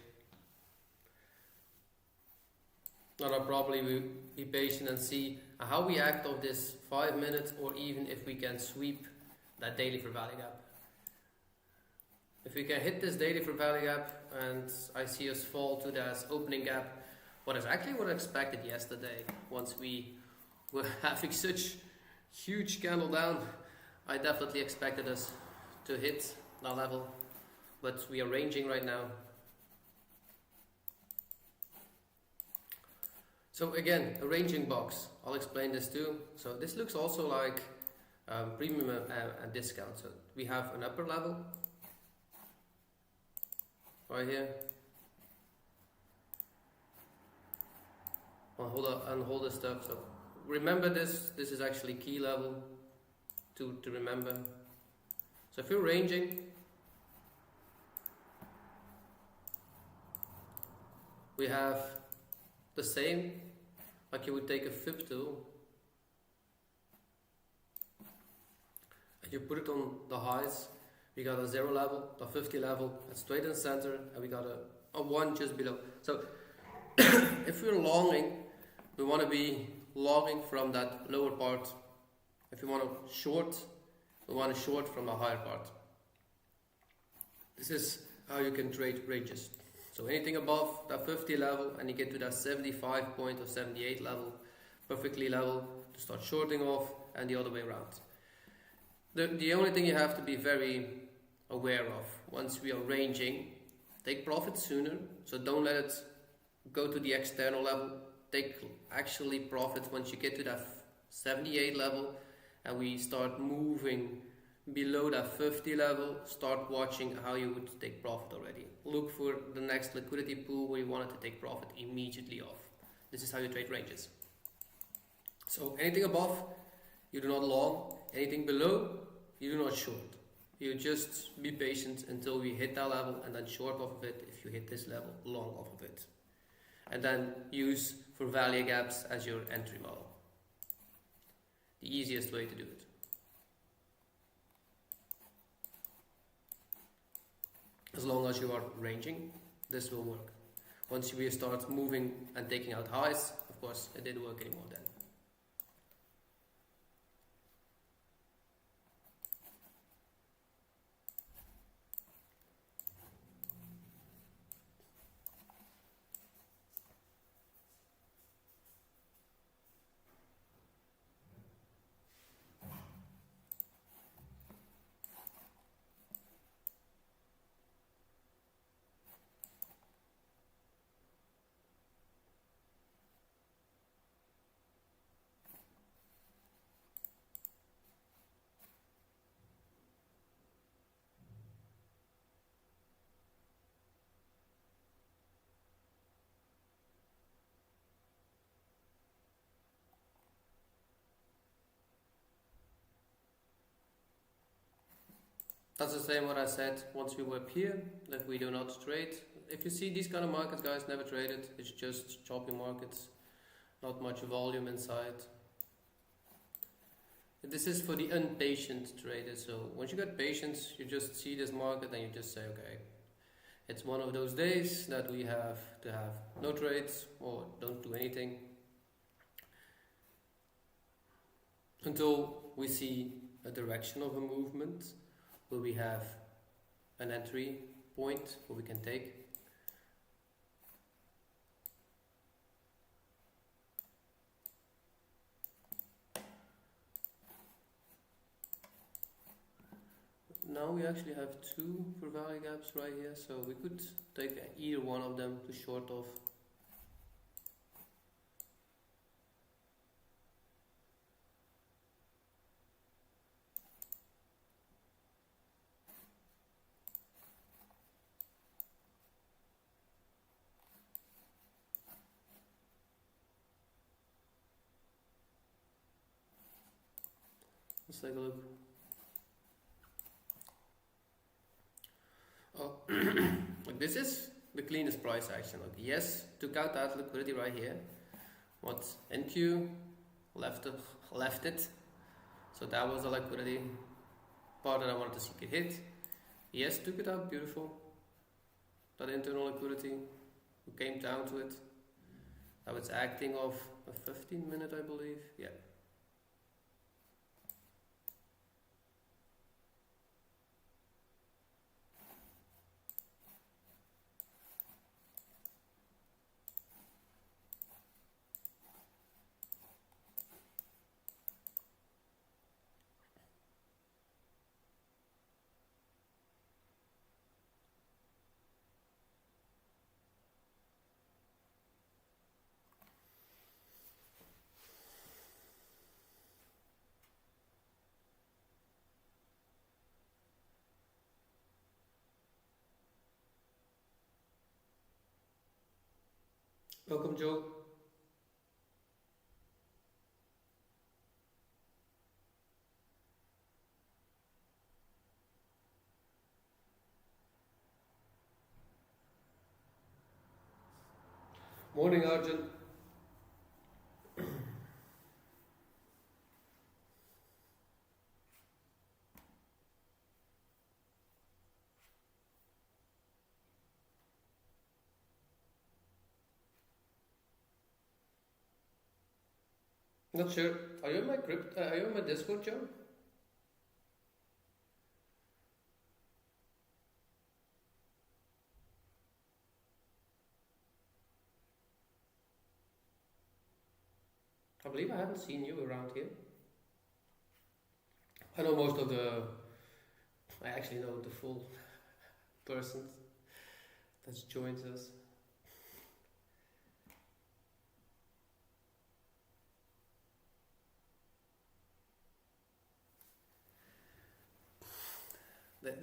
Now I'll probably be patient and see how we act of this 5 minutes, or even if we can sweep that daily for value gap. If we can hit this daily for value gap and I see us fall to that opening gap, what is actually what I expected yesterday, once we were having such huge candle down, I definitely expected us to hit that level, but we are ranging right now. So again, a ranging box, I'll explain this too. So this looks also like premium and discount. So we have an upper level right here. I'll hold this stuff. So remember this is actually key level to remember. So if you're ranging, we have the same, like you would take a fib tool and you put it on the highs. We got a 0 level, a 50 level, a straight in the center, and we got a 1 just below. So if we're longing, we want to be longing from that lower part. If we want to short, we want to short from the higher part. This is how you can trade ranges. So anything above that 50 level and you get to that 75 point or 78 level, perfectly level to start shorting off, and the other way around. The only thing you have to be very aware of, once we are ranging, take profit sooner. So don't let it go to the external level. Take actually profit once you get to that 78 level and we start moving below that 50 level. Start watching how you would take profit already. Look for the next liquidity pool where you wanted to take profit immediately off. This is how you trade ranges. So anything above, you do not long. Anything below, you do not short. You just be patient until we hit that level and then short off of it. If you hit this level, long off of it. And then use for value gaps as your entry model. The easiest way to do it. As long as you are ranging, this will work. Once we start moving and taking out highs, of course, it didn't work anymore then. That's the same what I said once we were up here, that we do not trade. If you see these kind of markets, guys, never trade it. It's just choppy markets, not much volume inside. This is for the impatient traders. So once you get patience, you just see this market and you just say, okay, it's one of those days that we have to have no trades or don't do anything until we see a direction of a movement where we have an entry point where we can take. Now we actually have 2 for value gaps right here, so we could take either one of them to short off. Let's take a look. Oh, like this is the cleanest price action. Like yes, took out that liquidity right here. What NQ left it. So that was the liquidity part that I wanted to see it hit. Yes, took it out, beautiful. That internal liquidity, we came down to it. Now it's acting off a 15-minute, I believe. Yeah. Welcome, Joe. Morning, Arjun. Not sure. Are you in my are you in my Discord, Joe? I believe I haven't seen you around here. I know most of the. I actually know the full persons that's joined us.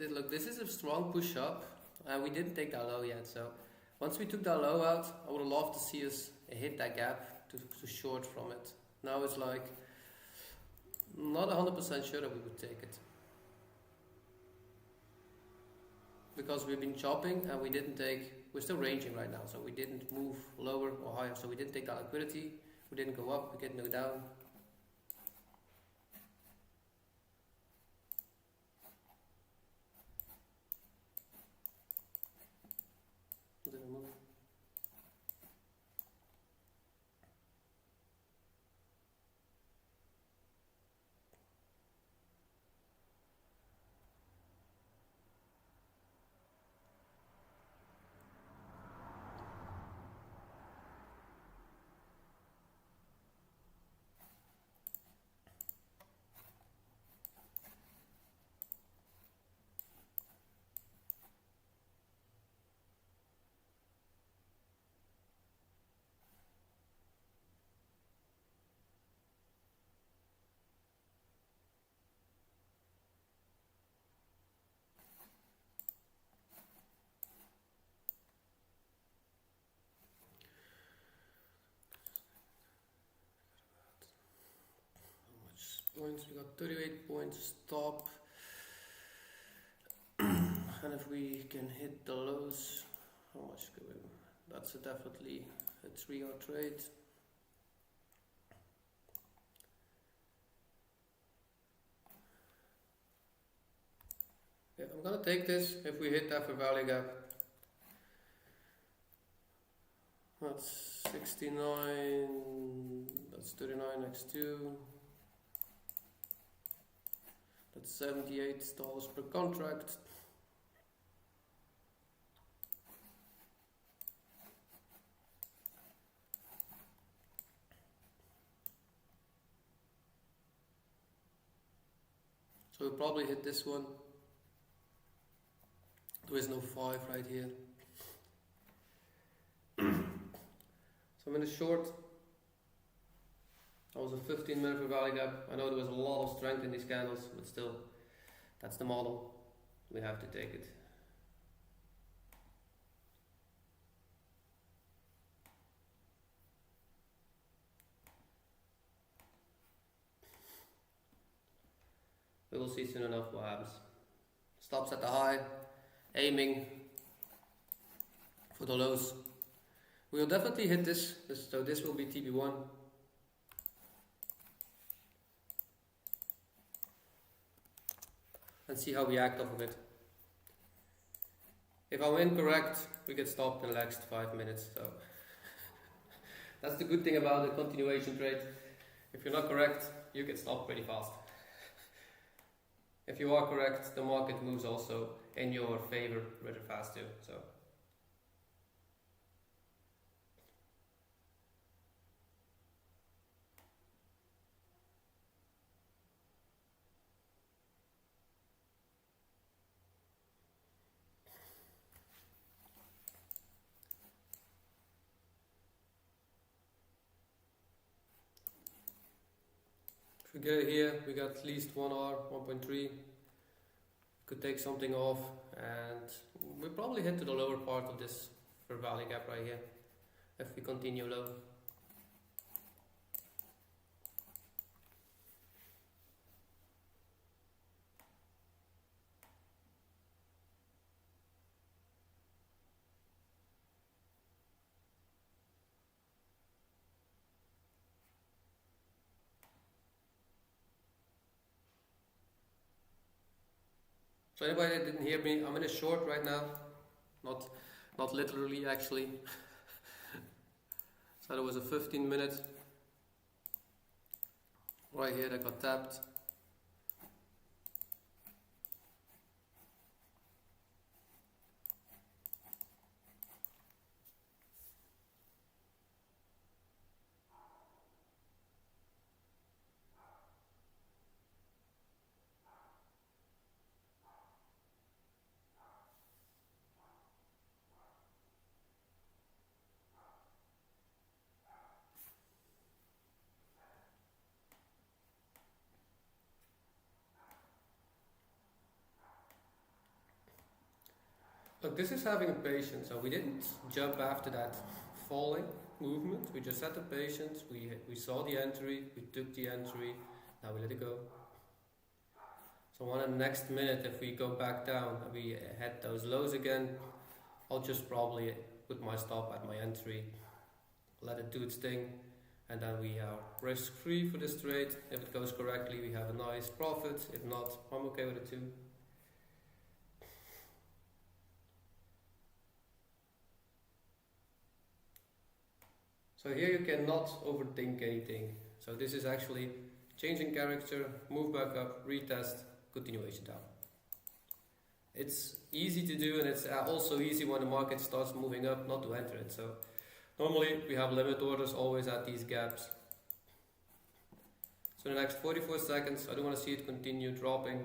Look, this is a strong push up, and we didn't take that low yet. So once we took that low out, I would have loved to see us hit that gap to short from it. Now it's like not 100% sure that we would take it, because we've been chopping and we didn't take. We're still ranging right now, so we didn't move lower or higher. So we didn't take that liquidity. We didn't go up. We didn't go down. Didn't move. Points, we got 38 points stop, and if we can hit the lows, how much can we? That's definitely a 3-hour trade. Yeah, I'm gonna take this if we hit that for value gap. That's 69, that's 39 x2. That's $78 per contract. So we'll probably hit this one. There is no 5 right here. So I'm in a short. That was a 15-minute for value gap. I know there was a lot of strength in these candles, but still, that's the model. We have to take it. We will see soon enough what happens. Stops at the high, aiming for the lows. We will definitely hit this, so this will be TB1. And see how we act off of it. If I'm incorrect, we get stopped in the next 5 minutes. So that's the good thing about the continuation trade. If you're not correct, you get stopped pretty fast. If you are correct, the market moves also in your favor rather fast too. So if we get it here, we got at least 1R, 1.3. Could take something off, and we probably hit to the lower part of this fair value gap right here if we continue low. So anybody that didn't hear me, I'm in a short right now, not literally actually. So there was a 15-minute right here that got tapped. Look, this is having patience. So we didn't jump after that falling movement. We just had the patience. We saw the entry. We took the entry. Now we let it go. So on the next minute, if we go back down and we hit those lows again, I'll just probably put my stop at my entry, let it do its thing, and then we are risk free for this trade. If it goes correctly, we have a nice profit. If not, I'm okay with it too. So here you cannot overthink anything. So this is actually changing character, move back up, retest, continuation down. It's easy to do, and it's also easy when the market starts moving up not to enter it. So normally we have limit orders always at these gaps. So in the next 44 seconds, I don't want to see it continue dropping.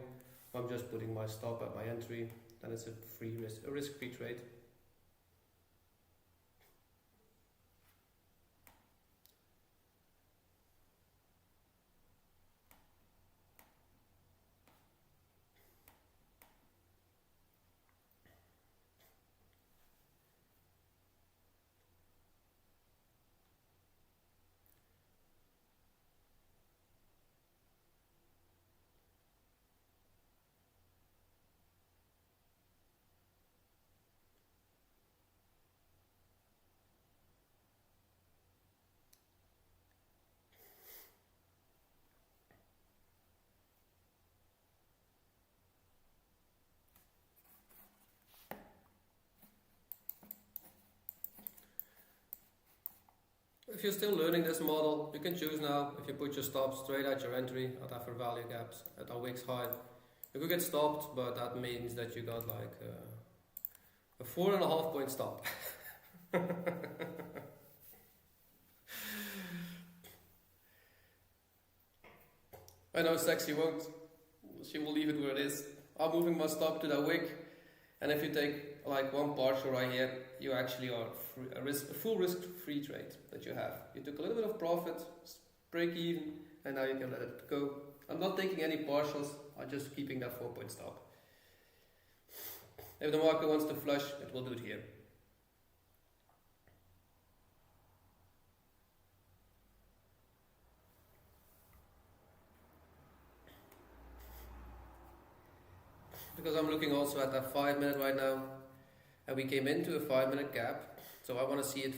I'm just putting my stop at my entry, and it's a risk-free trade. If you're still learning this model, you can choose now. If you put your stop straight at your entry at that fair value gaps at our wicks high, you could get stopped, but that means that you got like a 4.5 point stop. I know Sexy won't. She will leave it where it is. I'm moving my stop to that wick, and if you take like one partial right here, you actually are a full risk-free trade that you have. You took a little bit of profit, break even, and now you can let it go. I'm not taking any partials. I'm just keeping that 4 point stop. If the market wants to flush, it will do it here. because I'm looking also at that 5 minute right now, and we came into a 5 minute gap, so I want to see it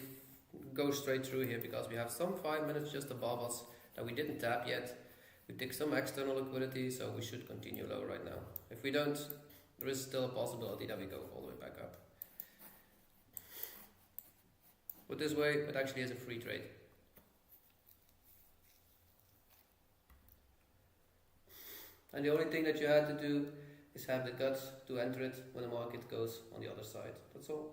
go straight through here because we have some 5 minutes just above us that we didn't tap yet. We take some external liquidity, so we should continue low right now. If we don't, there is still a possibility that we go all the way back up. But this way, it actually is a free trade. And the only thing that you had to do is have the guts to enter it when the market goes on the other side. That's all.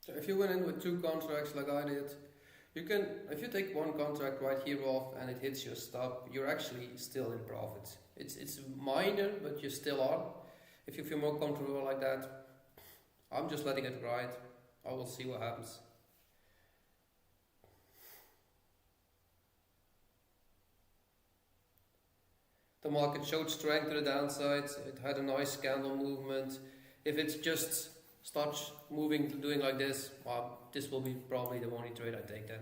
So if you went in with 2 contracts like I did, you can, if you take one contract right here off and it hits your stop, you're actually still in profit. It's minor, but you still are. If you feel more comfortable like that, I'm just letting it ride. I will see what happens. The market showed strength to the downside. It had a nice candle movement. If it's just starts moving to doing like this, well, this will be probably the only trade I take then.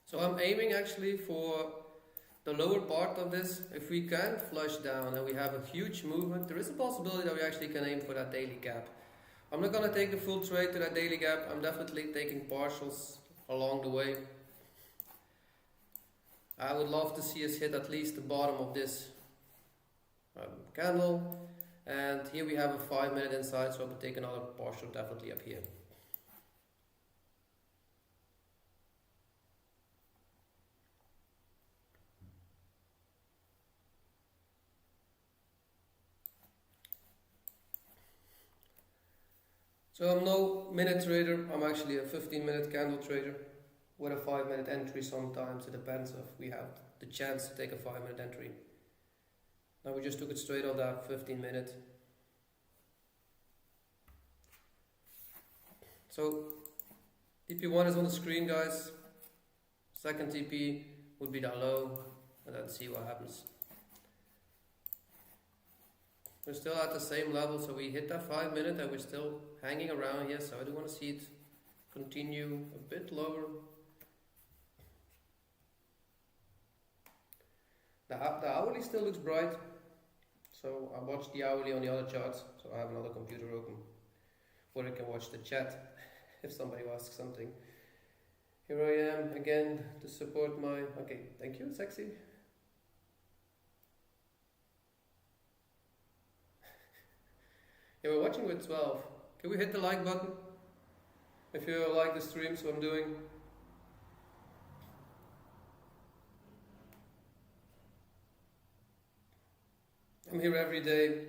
So I'm aiming actually for the lower part of this. If we can flush down and we have a huge movement, there is a possibility that we actually can aim for that daily gap. I'm not going to take the full trade to that daily gap. I'm definitely taking partials along the way. I would love to see us hit at least the bottom of this candle. And here we have a 5 minute inside, so I will take another partial definitely up here. So I'm no minute trader, I'm actually a 15-minute candle trader with a 5-minute entry sometimes. It depends if we have the chance to take a 5-minute entry. Now we just took it straight on that 15-minute. So TP1 is on the screen, guys. Second TP would be that low, and then see what happens. We're still at the same level, so we hit that 5 minute and we're still hanging around here, so I do want to see it continue a bit lower. The hourly still looks bright, so I watched the hourly on the other charts, so I have another computer open where I can watch the chat if somebody asks something. Here I am again to support my... Okay, thank you, sexy. Yeah, we're watching with 12. Can we hit the like button? If you like the streams I'm doing. I'm here every day.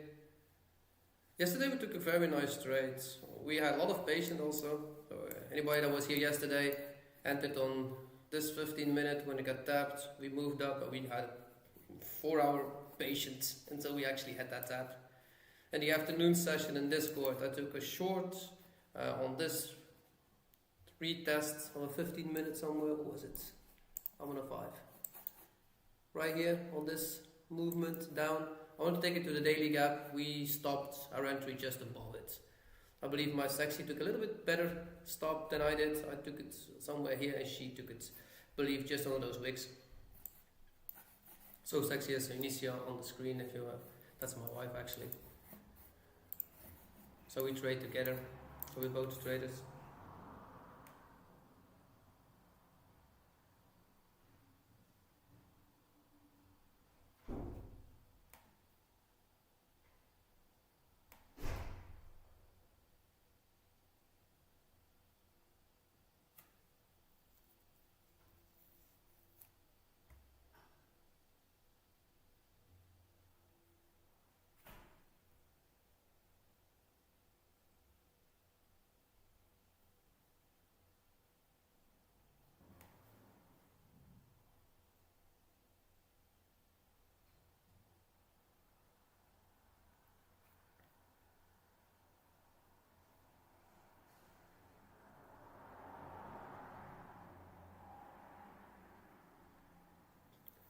Yesterday we took a very nice trade. We had a lot of patience also. So anybody that was here yesterday entered on this 15 minute when it got tapped. We moved up and we had 4-hour patience until we actually had that tap. In the afternoon session in Discord, I took a short on this retest on a 15 minutes somewhere. What was it? I'm on a 5. Right here on this movement down. I want to take it to the daily gap. We stopped our entry just above it. I believe my Sexy took a little bit better stop than I did. I took it somewhere here and she took it, I believe, just on those wicks. So Sexy as Inicia on the screen if you that's my wife actually. So we trade together. So we're both traders.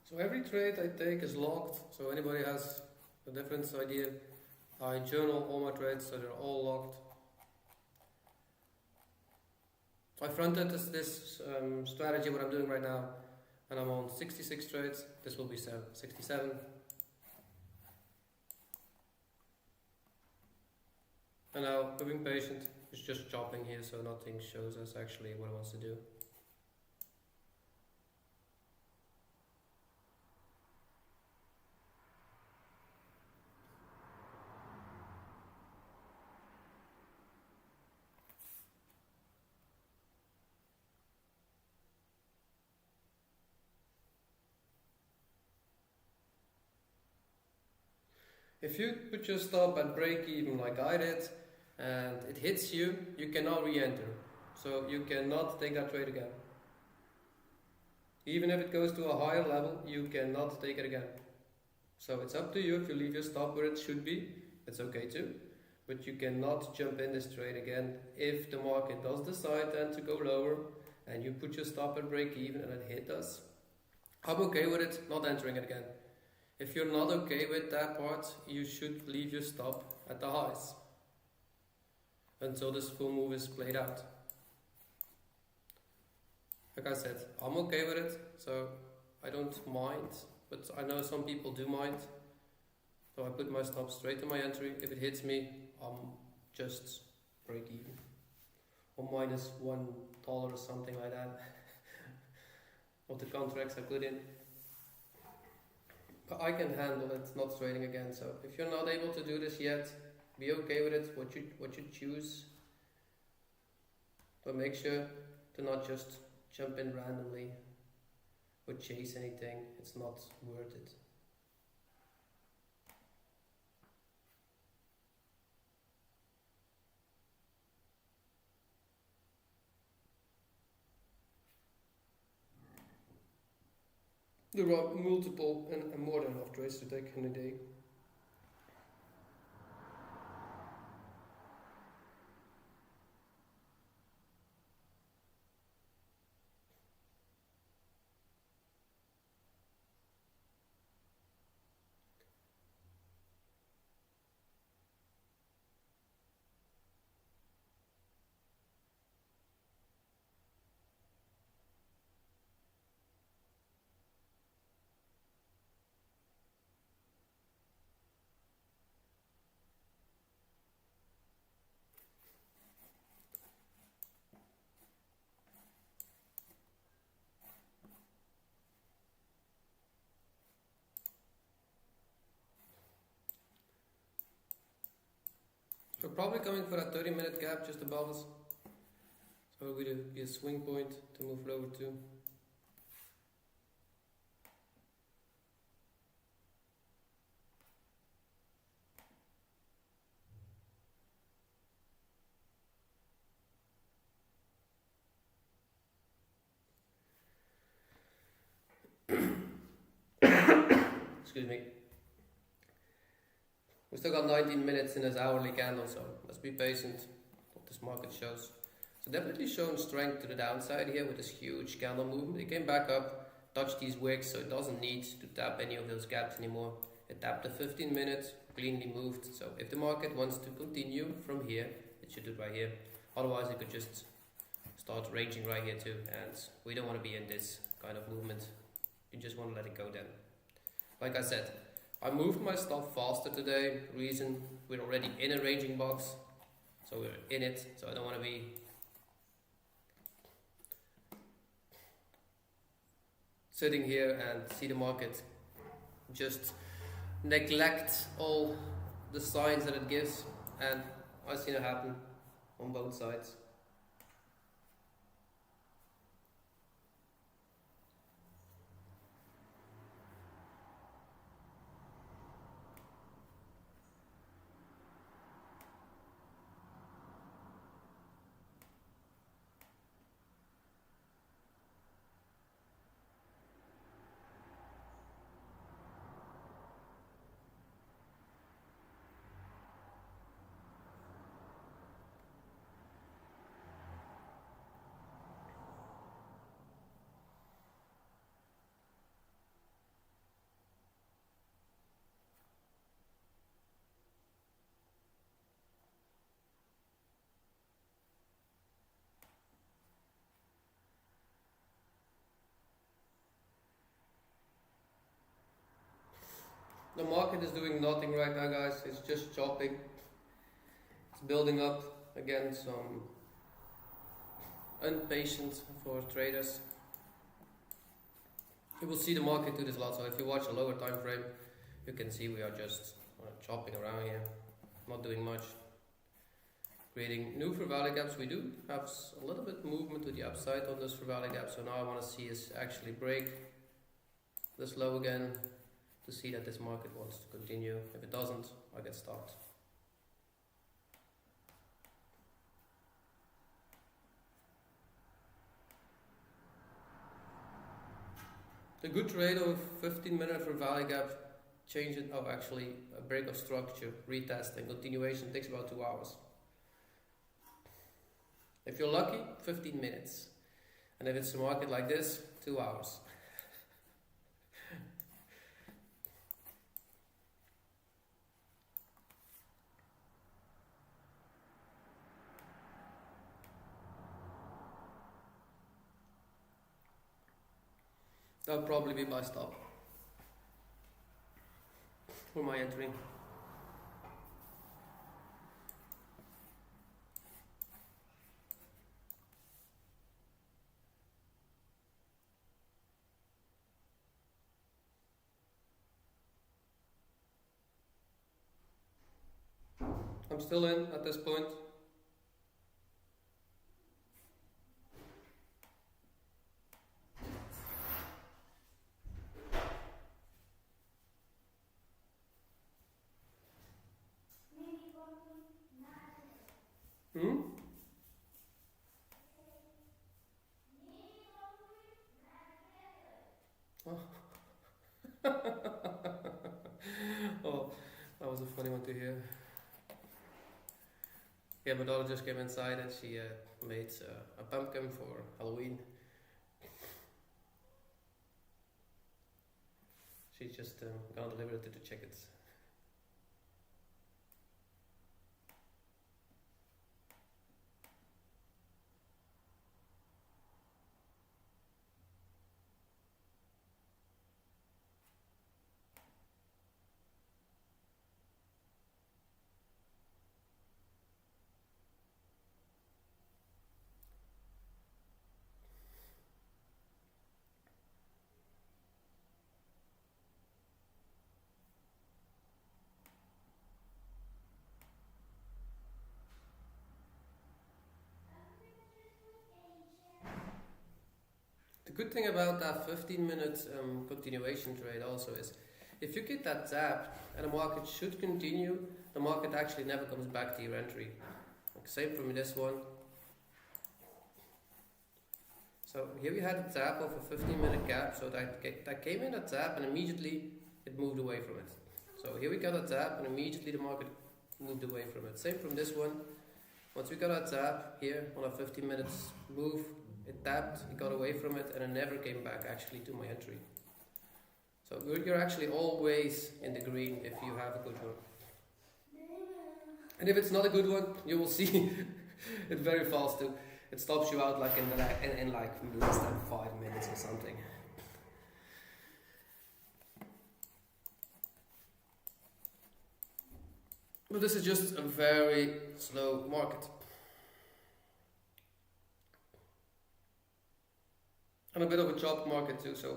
So every trade I take is locked, so anybody has a different idea. I journal all my trades, so they're all locked. I fronted this strategy, what I'm doing right now, and I'm on 66 trades. This will be 67. And now, being patient, it's just chopping here, so nothing shows us actually what it wants to do. If you put your stop at break even like I did, and it hits you, you cannot re-enter. So you cannot take that trade again. Even if it goes to a higher level, you cannot take it again. So it's up to you. If you leave your stop where it should be, it's okay too. But you cannot jump in this trade again if the market does decide then to go lower and you put your stop at break even and it hit us. I'm okay with it, not entering it again. If you're not okay with that part, you should leave your stop at the highs until this full move is played out. Like I said, I'm okay with it, so I don't mind, but I know some people do mind. So I put my stop straight to my entry. If it hits me, I'm just break even. Or minus $1 or something like that of the contracts I put in. But I can handle it, not trading again. So if you're not able to do this yet, be okay with it, what you choose. But make sure to not just jump in randomly or chase anything. It's not worth it. There are multiple and more than enough trades to take in a day. We're probably coming for that 30-minute gap just above us. So it will be a swing point to move lower to. Excuse me. We still got 19 minutes in this hourly candle, so let's be patient what this market shows. So definitely showing strength to the downside here with this huge candle movement. It came back up touch these wicks, so it doesn't need to tap any of those gaps anymore. It tapped the 15 minutes, cleanly moved. So if the market wants to continue from here, it should do it right here. Otherwise, it could just start raging right here too, and we don't want to be in this kind of movement. You just want to let it go then. Like I said, I moved my stuff faster today. Reason, we're already in a ranging box, so we're in it. So I don't want to be sitting here and see the market just neglect all the signs that it gives, and I've seen it happen on both sides. The market is doing nothing right now, guys. It's just chopping. It's building up again, some impatience for traders. You will see the market do this a lot. So if you watch a lower time frame, you can see we are just chopping around here, not doing much. Creating new fair value gaps. We do have a little bit movement to the upside on this fair value gap. So now I want to see us actually break this low again, to see that this market wants to continue. If it doesn't, I get stopped. The good trade of 15-minute for value gap, change it of actually a break of structure, retest and continuation takes about 2 hours. If you're lucky, 15 minutes. And if it's a market like this, 2 hours. That'll probably be my stop for my entry. I'm still in at this point. Oh, that was a funny one to hear. Yeah, my daughter just came inside and she made a pumpkin for Halloween. She's just gonna deliver it to the chickens. The good thing about that 15-minute continuation trade also is if you get that tap and the market should continue, the market actually never comes back to your entry. Like same from this one. So here we had a tap of a 15-minute gap, so that came in a tap and immediately it moved away from it. So here we got a tap and immediately the market moved away from it. Same from this one. Once we got a tap here on a 15 minutes move, It tapped, it got away from it, and it never came back actually to my entry. So you're actually always in the green if you have a good one. And if it's not a good one, you will see it very fast too. It stops you out like in like less than 5 minutes or something. But this is just a very slow market. And a bit of a chopped market too, so.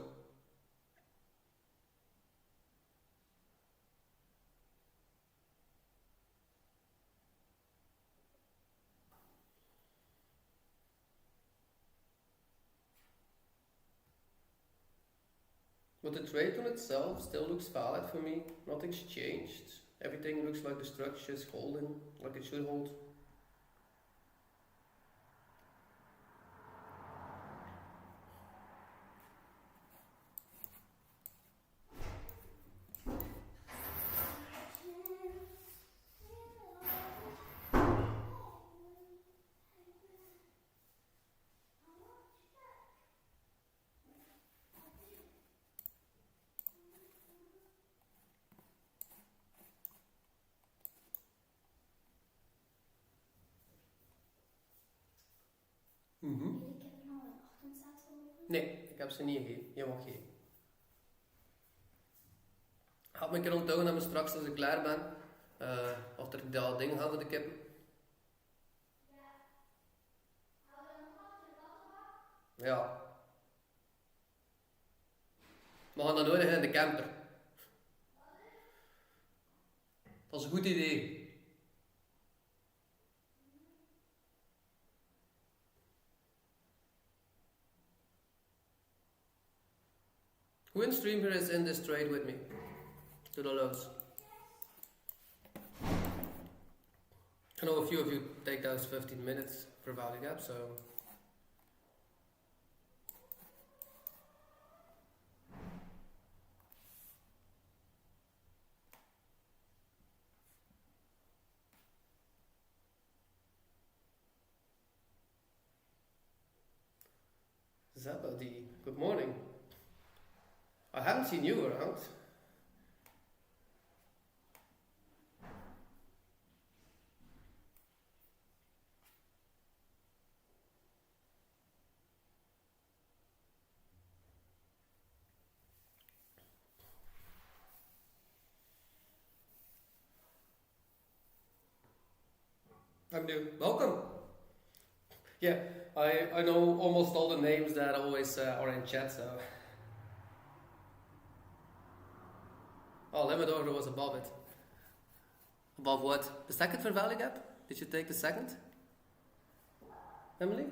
But the trade on itself still looks valid for me. Nothing's changed. Everything looks like the structure is holding, like it should hold. Mhm. Ik heb er nog een 88 over. Nee, ik heb ze niet gegeven. Je mag geven. Had me een keer onthouden dat we straks als ik klaar ben, of er dat ding gaan voor de kippen. Ja. We gaan dat nodig in de camper. Dat is een goed idee. Who in stream here is in this trade with me? To the lows. I know a few of you take those 15 minutes for value gap, so. Zabadi, good morning. I haven't seen you around. I'm new. Welcome. Yeah, I know almost all the names that always are in chat, so. Oh, limit order was above it. Above what? The second for value gap? Did you take the second? Emily?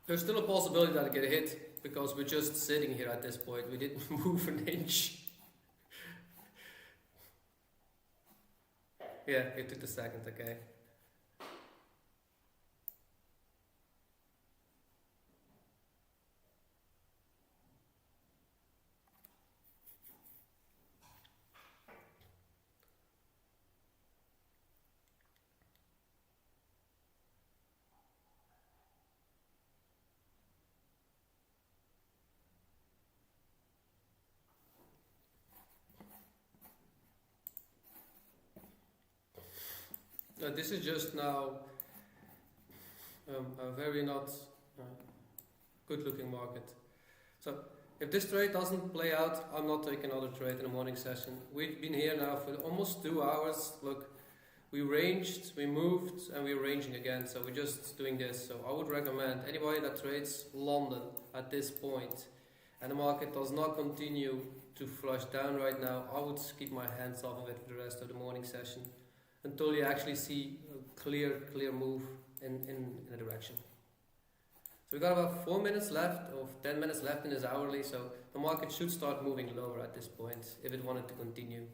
There's still a possibility that I get hit because we're just sitting here at this point. We didn't move an inch. Yeah, you took the second, okay. This is just now a very not good looking market. So if this trade doesn't play out, I'm not taking another trade in the morning session. We've been here now for almost 2 hours. Look, we ranged, we moved, and we're ranging again. So we're just doing this. So I would recommend anybody that trades London at this point and the market does not continue to flush down right now, I would keep my hands off of it for the rest of the morning session until you actually see a clear move in a direction. So we got about 4 minutes left, or 10 minutes left in this hourly, so the market should start moving lower at this point if it wanted to continue.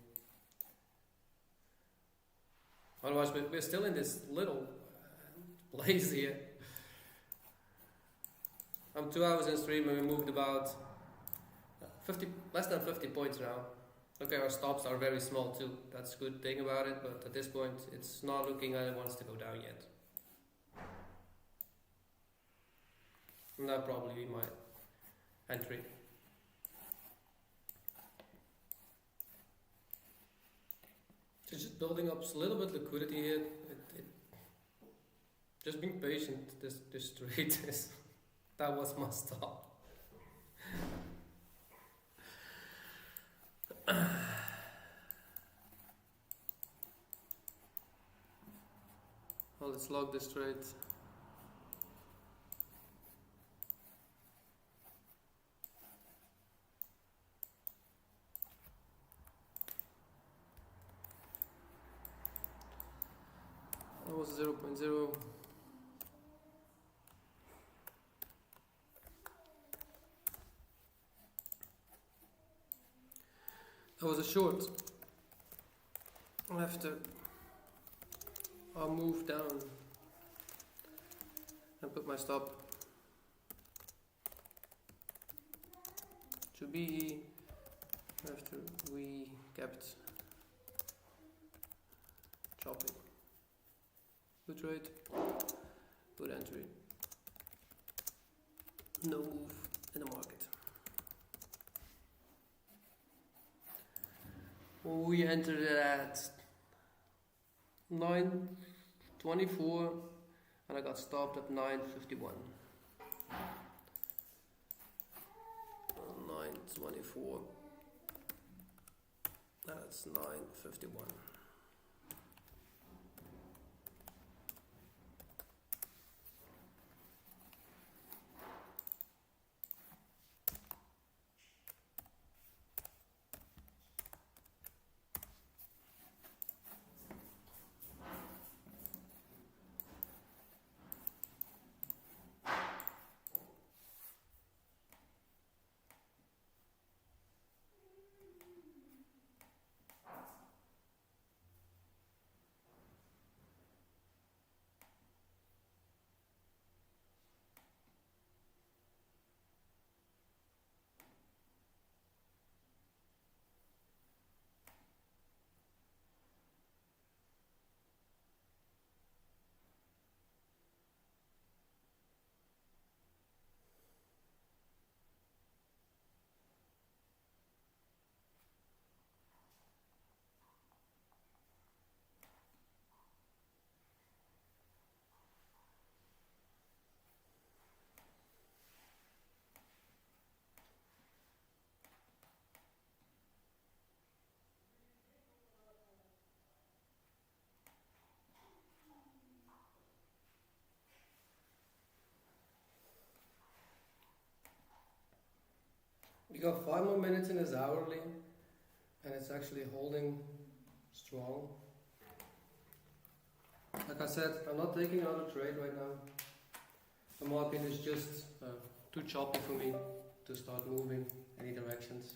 Otherwise, we're still in this little place here. I'm 2 hours in stream and we moved about less than 50 points now. Okay, our stops are very small too. That's a good thing about it, but at this point, it's not looking like it wants to go down yet. And that'll probably be my entry. So just building up a little bit liquidity here. Just being patient. This trade is that was my stop. Well, let's log this trade. That was 0.0. That was a short. After I'll move down and put my stop to be after we kept chopping. Good trade, good entry. No move in the market. We entered it at 9:24 and I got stopped at 9:51. 9:24. That's 9:51. We got 5 more minutes in this hourly, and it's actually holding strong. Like I said, I'm not taking another trade right now. The market is just too choppy for me to start moving any directions.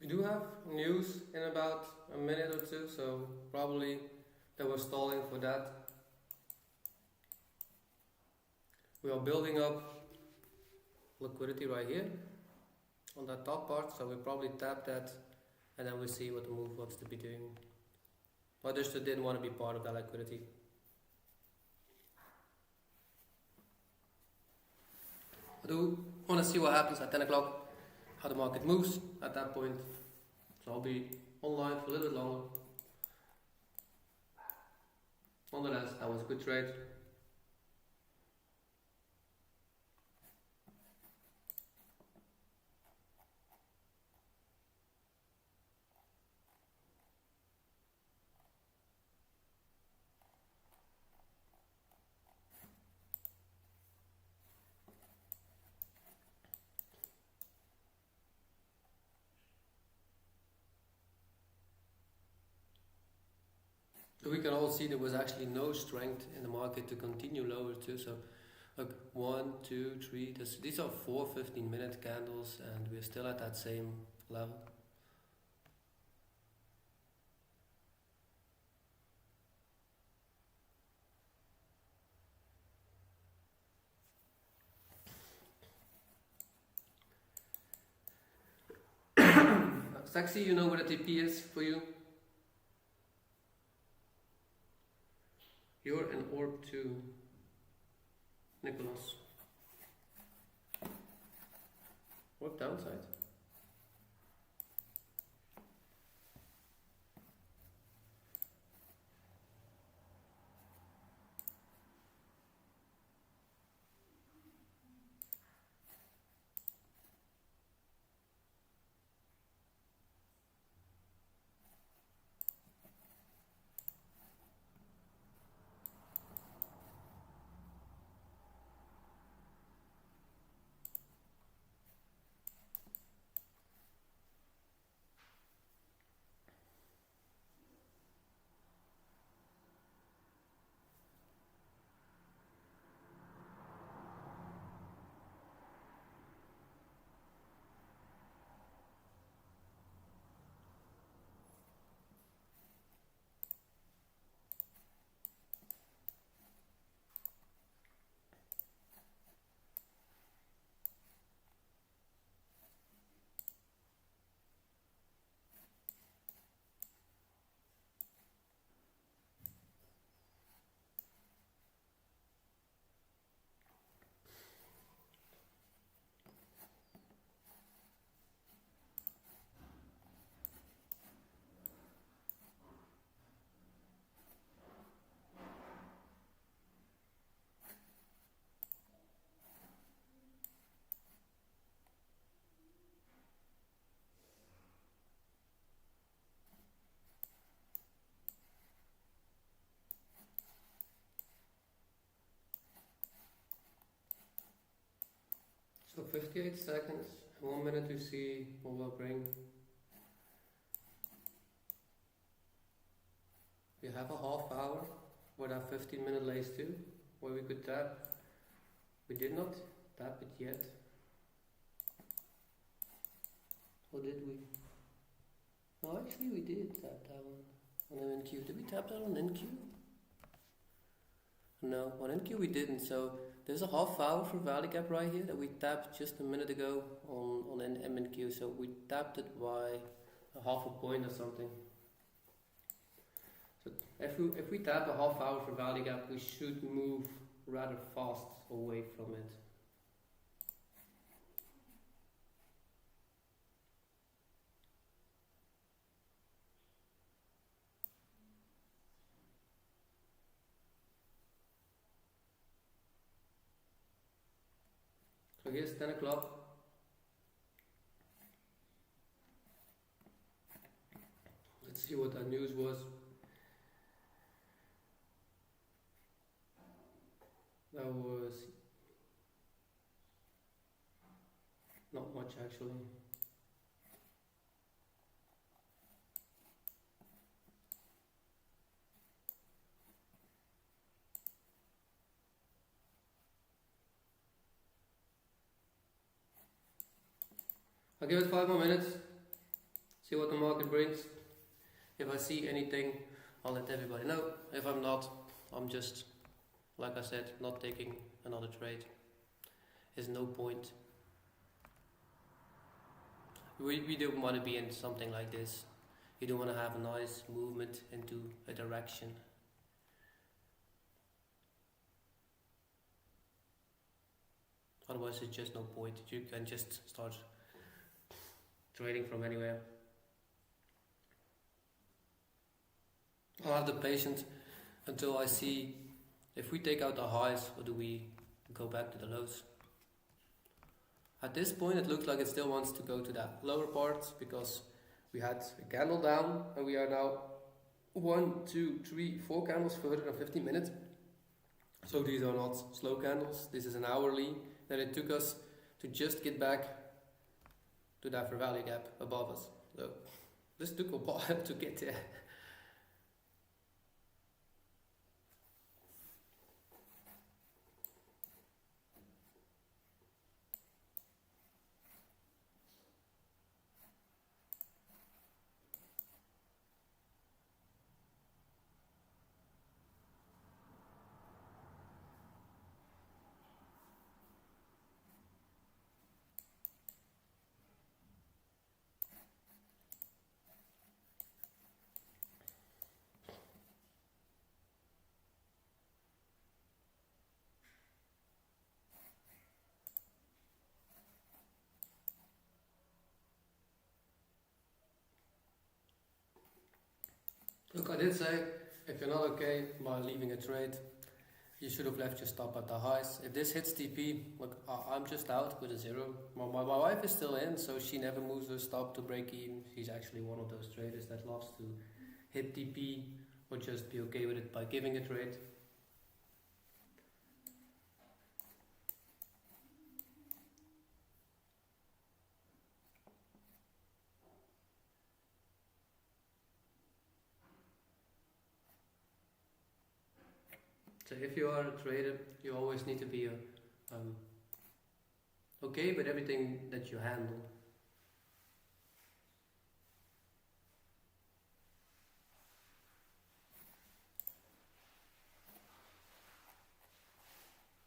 We do have news in about a minute or two, so probably they were stalling for that. We are building up liquidity right here on that top part, so we probably tap that and then we see what the move wants to be doing. I just didn't want to be part of that liquidity. I do want to see what happens at 10 o'clock, how the market moves at that point. So I'll be online for a little bit longer. Nonetheless, that was a good trade. We can all see there was actually no strength in the market to continue lower too. So, look, 1, 2, 3. These are 4 15-minute candles, and we're still at that same level. Sexy, you know what a TP is for you? You're an orb too, Nicholas. What downside? So 58 seconds, 1 minute to see what will bring. We have a half hour with our 15-minute lace too, where we could tap. We did not tap it yet. Or did we? No, actually we did tap that one on NQ. Did we tap that on NQ? No, on NQ we didn't. So there's a half hour for value gap right here that we tapped just a minute ago on MNQ. So we tapped it by a half a point or something. So if we tap a half hour for value gap, we should move rather fast away from it. So here's 10 o'clock. Let's see what that news was. That was not much actually. I'll give it 5 more minutes, see what the market brings. If I see anything, I'll let everybody know. If I'm not, I'm just, like I said, not taking another trade. There's no point. We don't want to be in something like this. You don't want to have a nice movement into a direction. Otherwise, it's just no point. You can just start trading from anywhere. I'll have the patience until I see if we take out the highs or do we go back to the lows. At this point, it looks like it still wants to go to that lower part because we had a candle down and we are now 1, 2, 3, 4 candles further than 15 minutes. So these are not slow candles. This is an hourly. Then it took us to just get back to that fair value gap above us. So this took a while to get there. Look, I did say, if you're not okay by leaving a trade, you should have left your stop at the highs. If this hits TP, look, I'm just out with a 0. My wife is still in, so she never moves her stop to break even. She's actually one of those traders that loves to hit TP or just be okay with it by giving a trade. So if you are a trader, you always need to be okay with everything that you handle.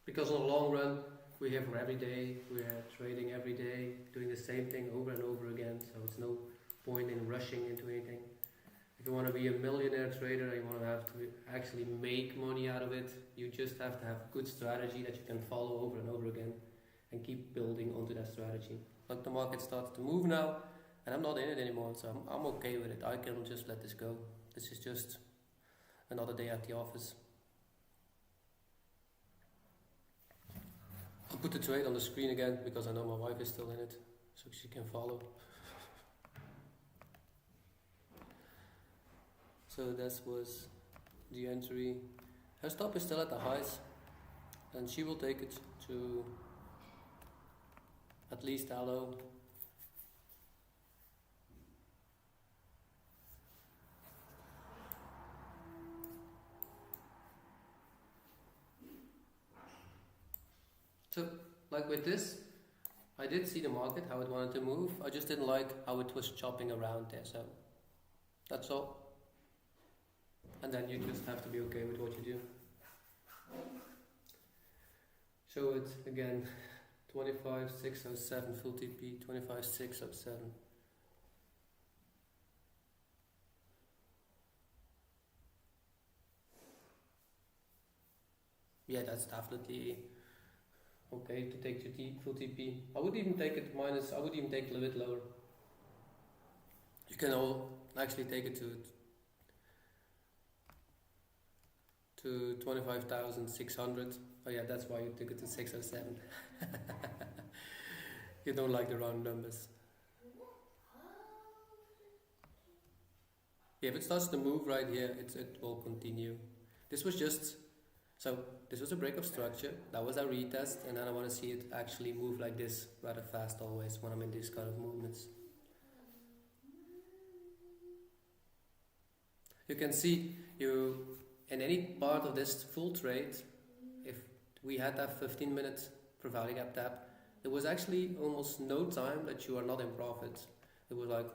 Because in the long run, we're here for every day, we're trading every day, doing the same thing over and over again, so it's no point in rushing into anything. If you want to be a millionaire trader, you want to have to actually make money out of it, you just have to have a good strategy that you can follow over and over again and keep building onto that strategy. Like the market starts to move now, and I'm not in it anymore, so I'm okay with it. I can just let this go. This is just another day at the office. I'll put the trade on the screen again because I know my wife is still in it, so she can follow. So that was the entry. Her stop is still at the highs, and she will take it to at least a low. So, like with this, I did see the market, how it wanted to move. I just didn't like how it was chopping around there, so that's all. And then you just have to be okay with what you do. Show it again, 25,607 full TP, 25,607. Yeah, that's definitely okay to take your full TP. I would even take it minus, I would even take it a little bit lower. You can all actually take it to 25,600. Oh yeah, that's why you took it to 607. You don't like the round numbers. Yeah, if it starts to move right here, it will continue. This was just, so this was a break of structure. That was our retest, and then I want to see it actually move like this rather fast always when I'm in these kind of movements. You can see in any part of this full trade, if we had that 15-minute per value gap tap, there was actually almost no time that you are not in profit. It was like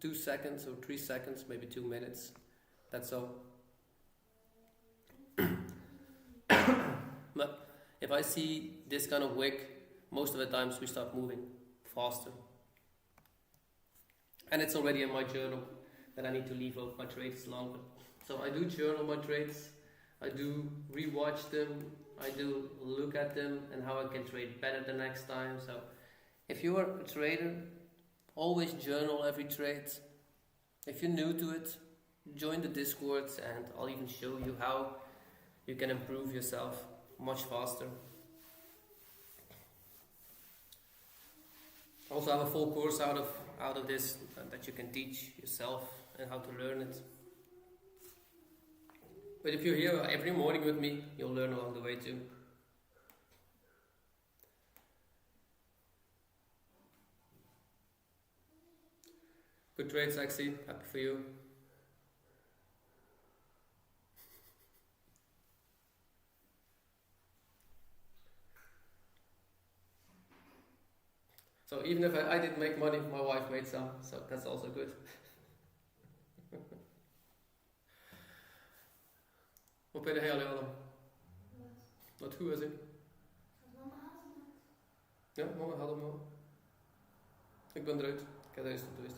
2 seconds or 3 seconds, maybe 2 minutes. That's all. But if I see this kind of wick, most of the times we start moving faster. And it's already in my journal that I need to leave out my trades longer. So I do journal my trades, I do rewatch them, I do look at them and how I can trade better the next time. So if you are a trader, always journal every trade. If you're new to it, join the Discords and I'll even show you how you can improve yourself much faster. Also have a full course out of this that you can teach yourself and how to learn it. But if you're here every morning with me, you'll learn along the way too. Good trade, Sexy. Happy for you. So even if I didn't make money, my wife made some, so that's also good. Wat ben je heel allemaal? Wat goed is het? Ja, mama had hem al. Ik ben eruit. Ik heb deze geweest.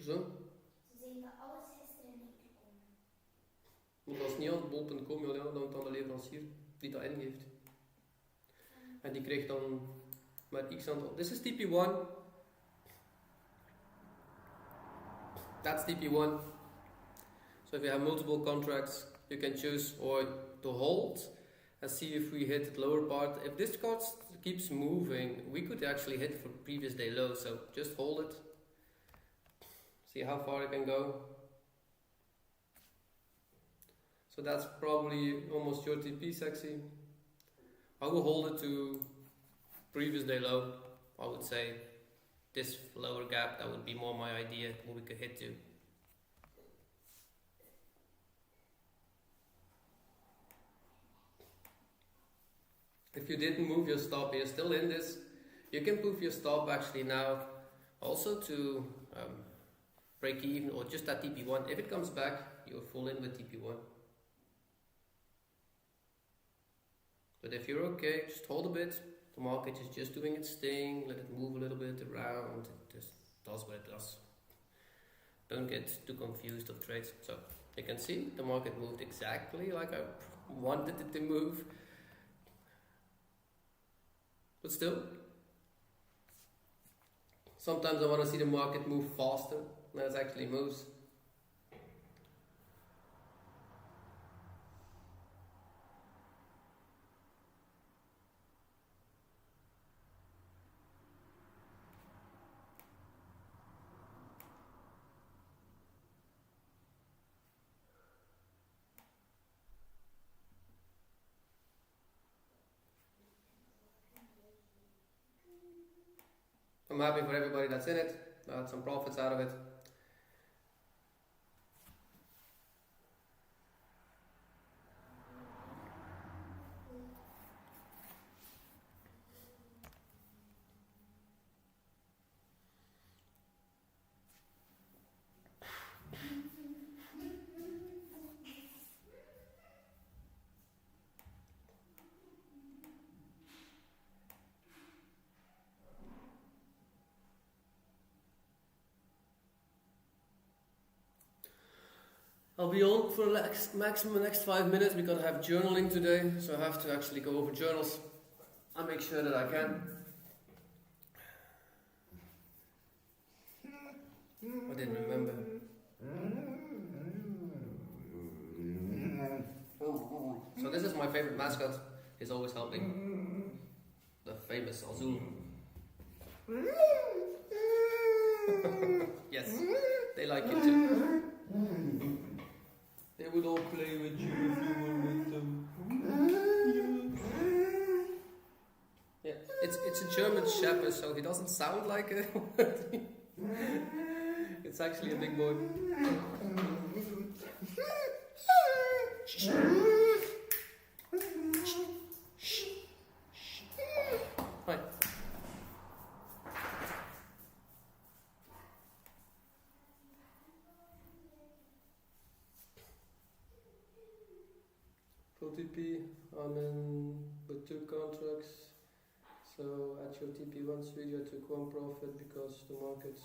Zo? Ze zeggen dat alles gisteren niet gekomen. Want als het niet aan bol.com, ja, dan moet aan de leverancier die dat ingeeft. En die krijgt dan maar x aantal. This is TP1. That's TP1. So if you have multiple contracts, you can choose or to hold and see if we hit the lower part. If this card keeps moving, we could actually hit for previous day low. So just hold it. See how far it can go. So that's probably almost your TP, Sexy. I will hold it to previous day low. I would say this lower gap, that would be more my idea what we could hit to. If you didn't move your stop, you're still in this. You can move your stop actually now also to break even or just at TP1. If it comes back, you're full in with TP1. But if you're okay, just hold a bit. The market is just doing its thing. Let it move a little bit around. It just does what it does. Don't get too confused of trades. So you can see the market moved exactly like I wanted it to move. But still, sometimes I want to see the market move faster than it actually moves. I'm happy for everybody that's in it. I had some profits out of it. I'll be on for the maximum next 5 minutes because I have journaling today, so I have to actually go over journals and make sure that I can. I didn't remember. So this is my favorite mascot. He's always helping. The famous Azul. Yes, they like it too. They would all play with you if you were with them. Yeah, it's a German Shepherd, so he doesn't sound like it. It's actually a big boy. Right. Full TP, I'm in with 2 contracts, So at your TP1 studio I took one profit because the market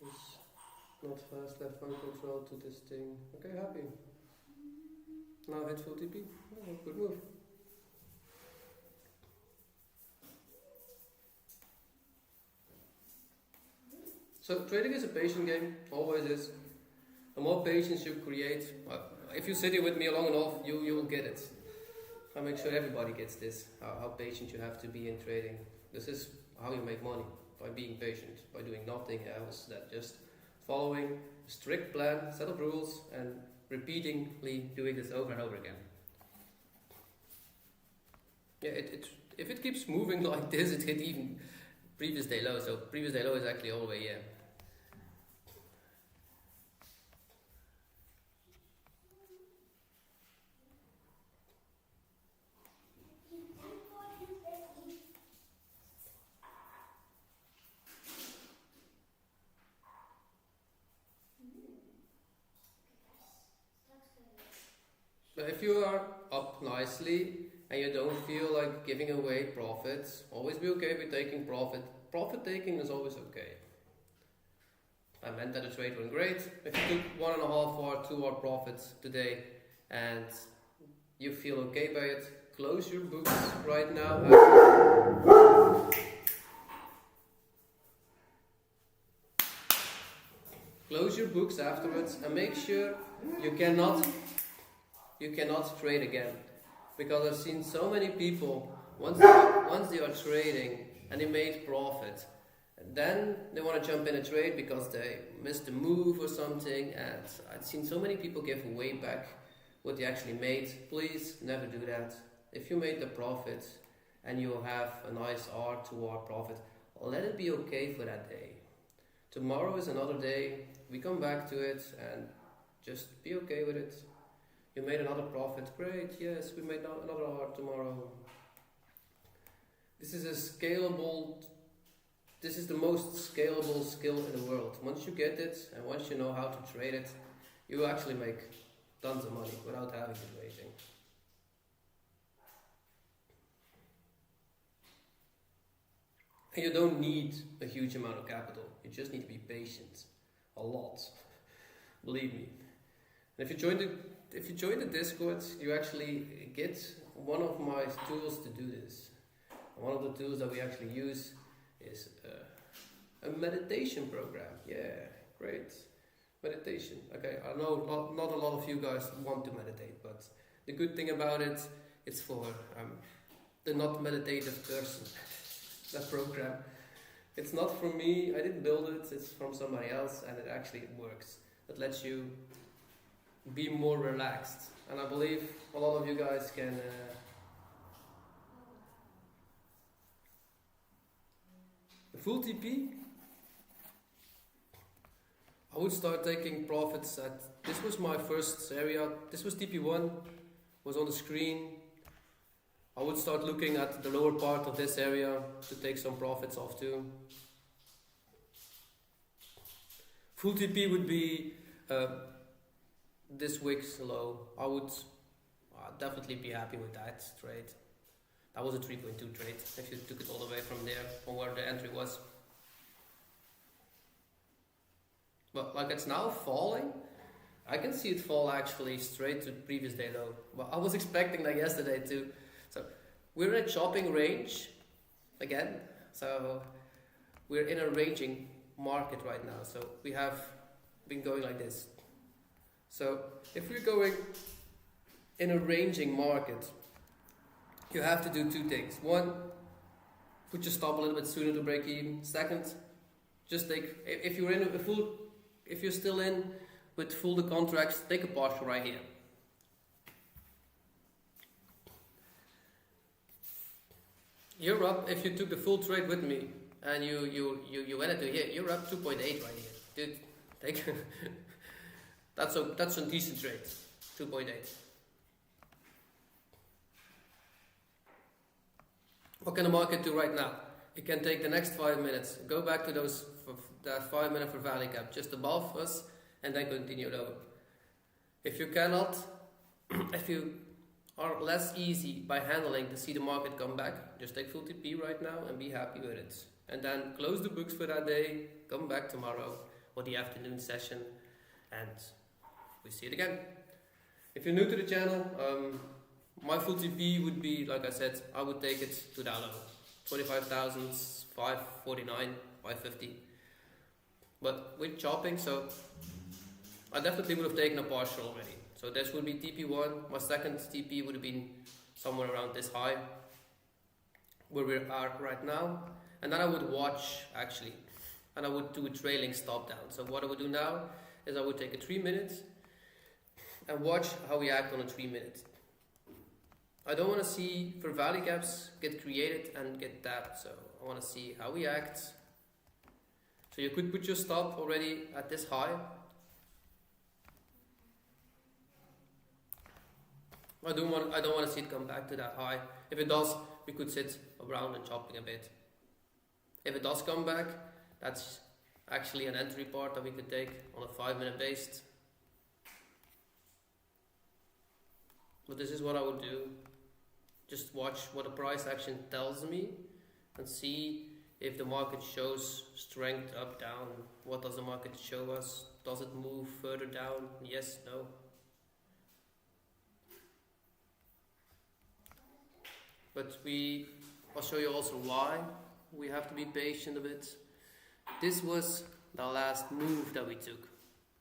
is not fast left one control to this thing. Okay, happy. Now hit full TP. Oh, good move. So trading is a patient game, always is. The more patience you create, if you sit here with me long enough, you will get it. I make sure everybody gets this, how patient you have to be in trading. This is how you make money, by being patient, by doing nothing else than just following a strict plan, set of rules, and repeatedly doing this over and over again. Yeah, if it keeps moving like this, it hit even previous day low. So previous day low is actually all the way here. So if you are up nicely and you don't feel like giving away profits, always be okay with taking profit. Profit taking is always okay. I meant that the trade went great. If you took 1.5 or 2 hour profits today and you feel okay by it, close your books right now. Close your books afterwards and make sure you cannot trade again. Because I've seen so many people, once they are trading and they made profit, then they want to jump in a trade because they missed a move or something, and I've seen so many people give way back what they actually made. Please never do that. If you made the profit and you have a nice R, 2 hour profit, let it be okay for that day. Tomorrow is another day, we come back to it and just be okay with it. You made another profit, great, yes, we made another R tomorrow. This is the most scalable skill in the world. Once you get it and once you know how to trade it, you actually make tons of money without having to do anything. And you don't need a huge amount of capital. You just need to be patient. A lot. Believe me. And if you join the Discord, you actually get one of my tools to do this. And one of the tools that we actually use is a meditation program. Yeah, great. Meditation. Okay, I know not a lot of you guys want to meditate, but the good thing about it, it's for the not meditative person. That program. It's not from me, I didn't build it, it's from somebody else, and it actually works. It lets you be more relaxed. And I believe a lot of you guys can the full TP, I would start taking profits at, this was my first area, this was TP1, was on the screen. I would start looking at the lower part of this area to take some profits off too. Full TP would be this week's low. I would definitely be happy with that trade. That was a 3.2 trade if you took it all the way from there, from where the entry was. But like it's now falling, I can see it fall actually straight to the previous day low. But I was expecting that yesterday too. So we're in a chopping range again. So we're in a ranging market right now. So we have been going like this. So if we're going in a ranging market, you have to do 2 things. 1, put your stop a little bit sooner to break even. 2nd, just take, if you're in a full, if you're still in with full the contracts, take a partial right here. You're up, if you took the full trade with me and you went into here, you're up 2.8 right here. Dude, take that's a decent trade. 2.8. What can the market do right now? It can take the next 5 minutes, go back to that 5 minute for valley gap just above us, and then continue lower. If you cannot, if you are less easy by handling to see the market come back, just take full TP right now and be happy with it. And then close the books for that day, come back tomorrow or the afternoon session, and we see it again. If you're new to the channel, my full TP would be, like I said, I would take it to that level. 25,000, 549, 550. But with chopping, so I definitely would have taken a partial already. So this would be TP1. My second TP would have been somewhere around this high, where we are right now. And then I would watch, actually, and I would do a trailing stop down. So what I would do now is I would take a 3 minutes and watch how we act on a 3 minute. I don't want to see fair value gaps get created and get tapped. So I want to see how we act. So you could put your stop already at this high. I don't want to see it come back to that high. If it does, we could sit around and chopping a bit. If it does come back, that's actually an entry part that we could take on a 5-minute based. But this is what I would do. Just watch what the price action tells me and see if the market shows strength up, down. What does the market show us? Does it move further down? Yes, no. But I'll show you also why we have to be patient a bit. This was the last move that we took.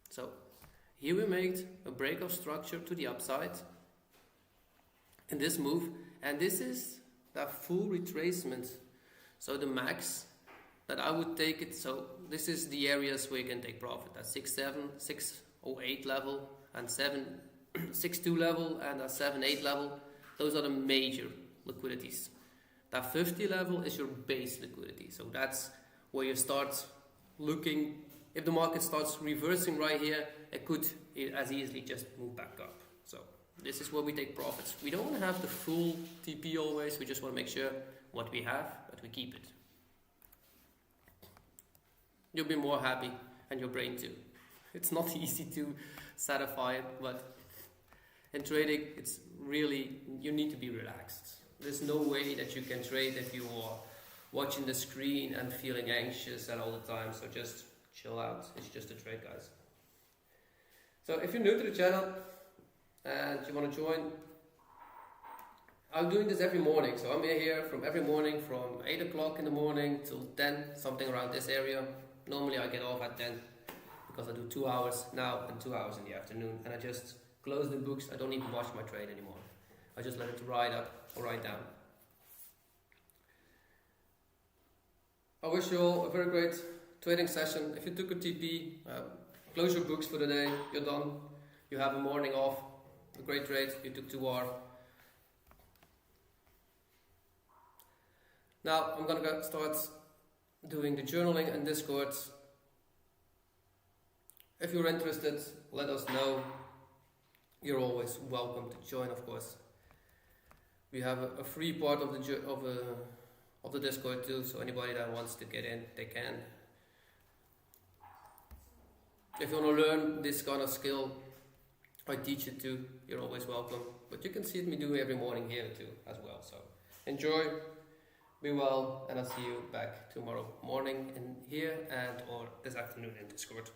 So here we made a break of structure to the upside in this move, and this is that full retracement. So the max that I would take it, so this is the areas where you can take profit. That 6.7, 6.08 level, and 7.62 level, and a 7.8 level. Those are the major liquidities. That 50 level is your base liquidity. So that's where you start looking. If the market starts reversing right here, it could as easily just move back up. So this is where we take profits. We don't want to have the full TP always. We just want to make sure what we have, that we keep it. You'll be more happy, and your brain too. It's not easy to satisfy it, but in trading, it's really, you need to be relaxed. There's no way that you can trade if you are watching the screen and feeling anxious and all the time. So just chill out. It's just a trade, guys. So if you're new to the channel and you want to join, I'm doing this every morning. So I'm here from every morning from 8 o'clock in the morning till 10, something around this area. Normally I get off at 10 because I do 2 hours now and 2 hours in the afternoon. And I just close the books. I don't even watch my trade anymore. I just let it ride up or ride down. I wish you all a very great trading session. If you took a TP, close your books for the day. You're done. You have a morning off. A great trade. You took 2R. Now I'm gonna start doing the journaling and Discord. If you're interested, let us know. You're always welcome to join, of course. We have a free part of the Discord too, so anybody that wants to get in, they can. If you want to learn this kind of skill, I teach it too. You're always welcome. But you can see me do every morning here too, as well. So enjoy, be well, and I'll see you back tomorrow morning in here and or this afternoon in Discord.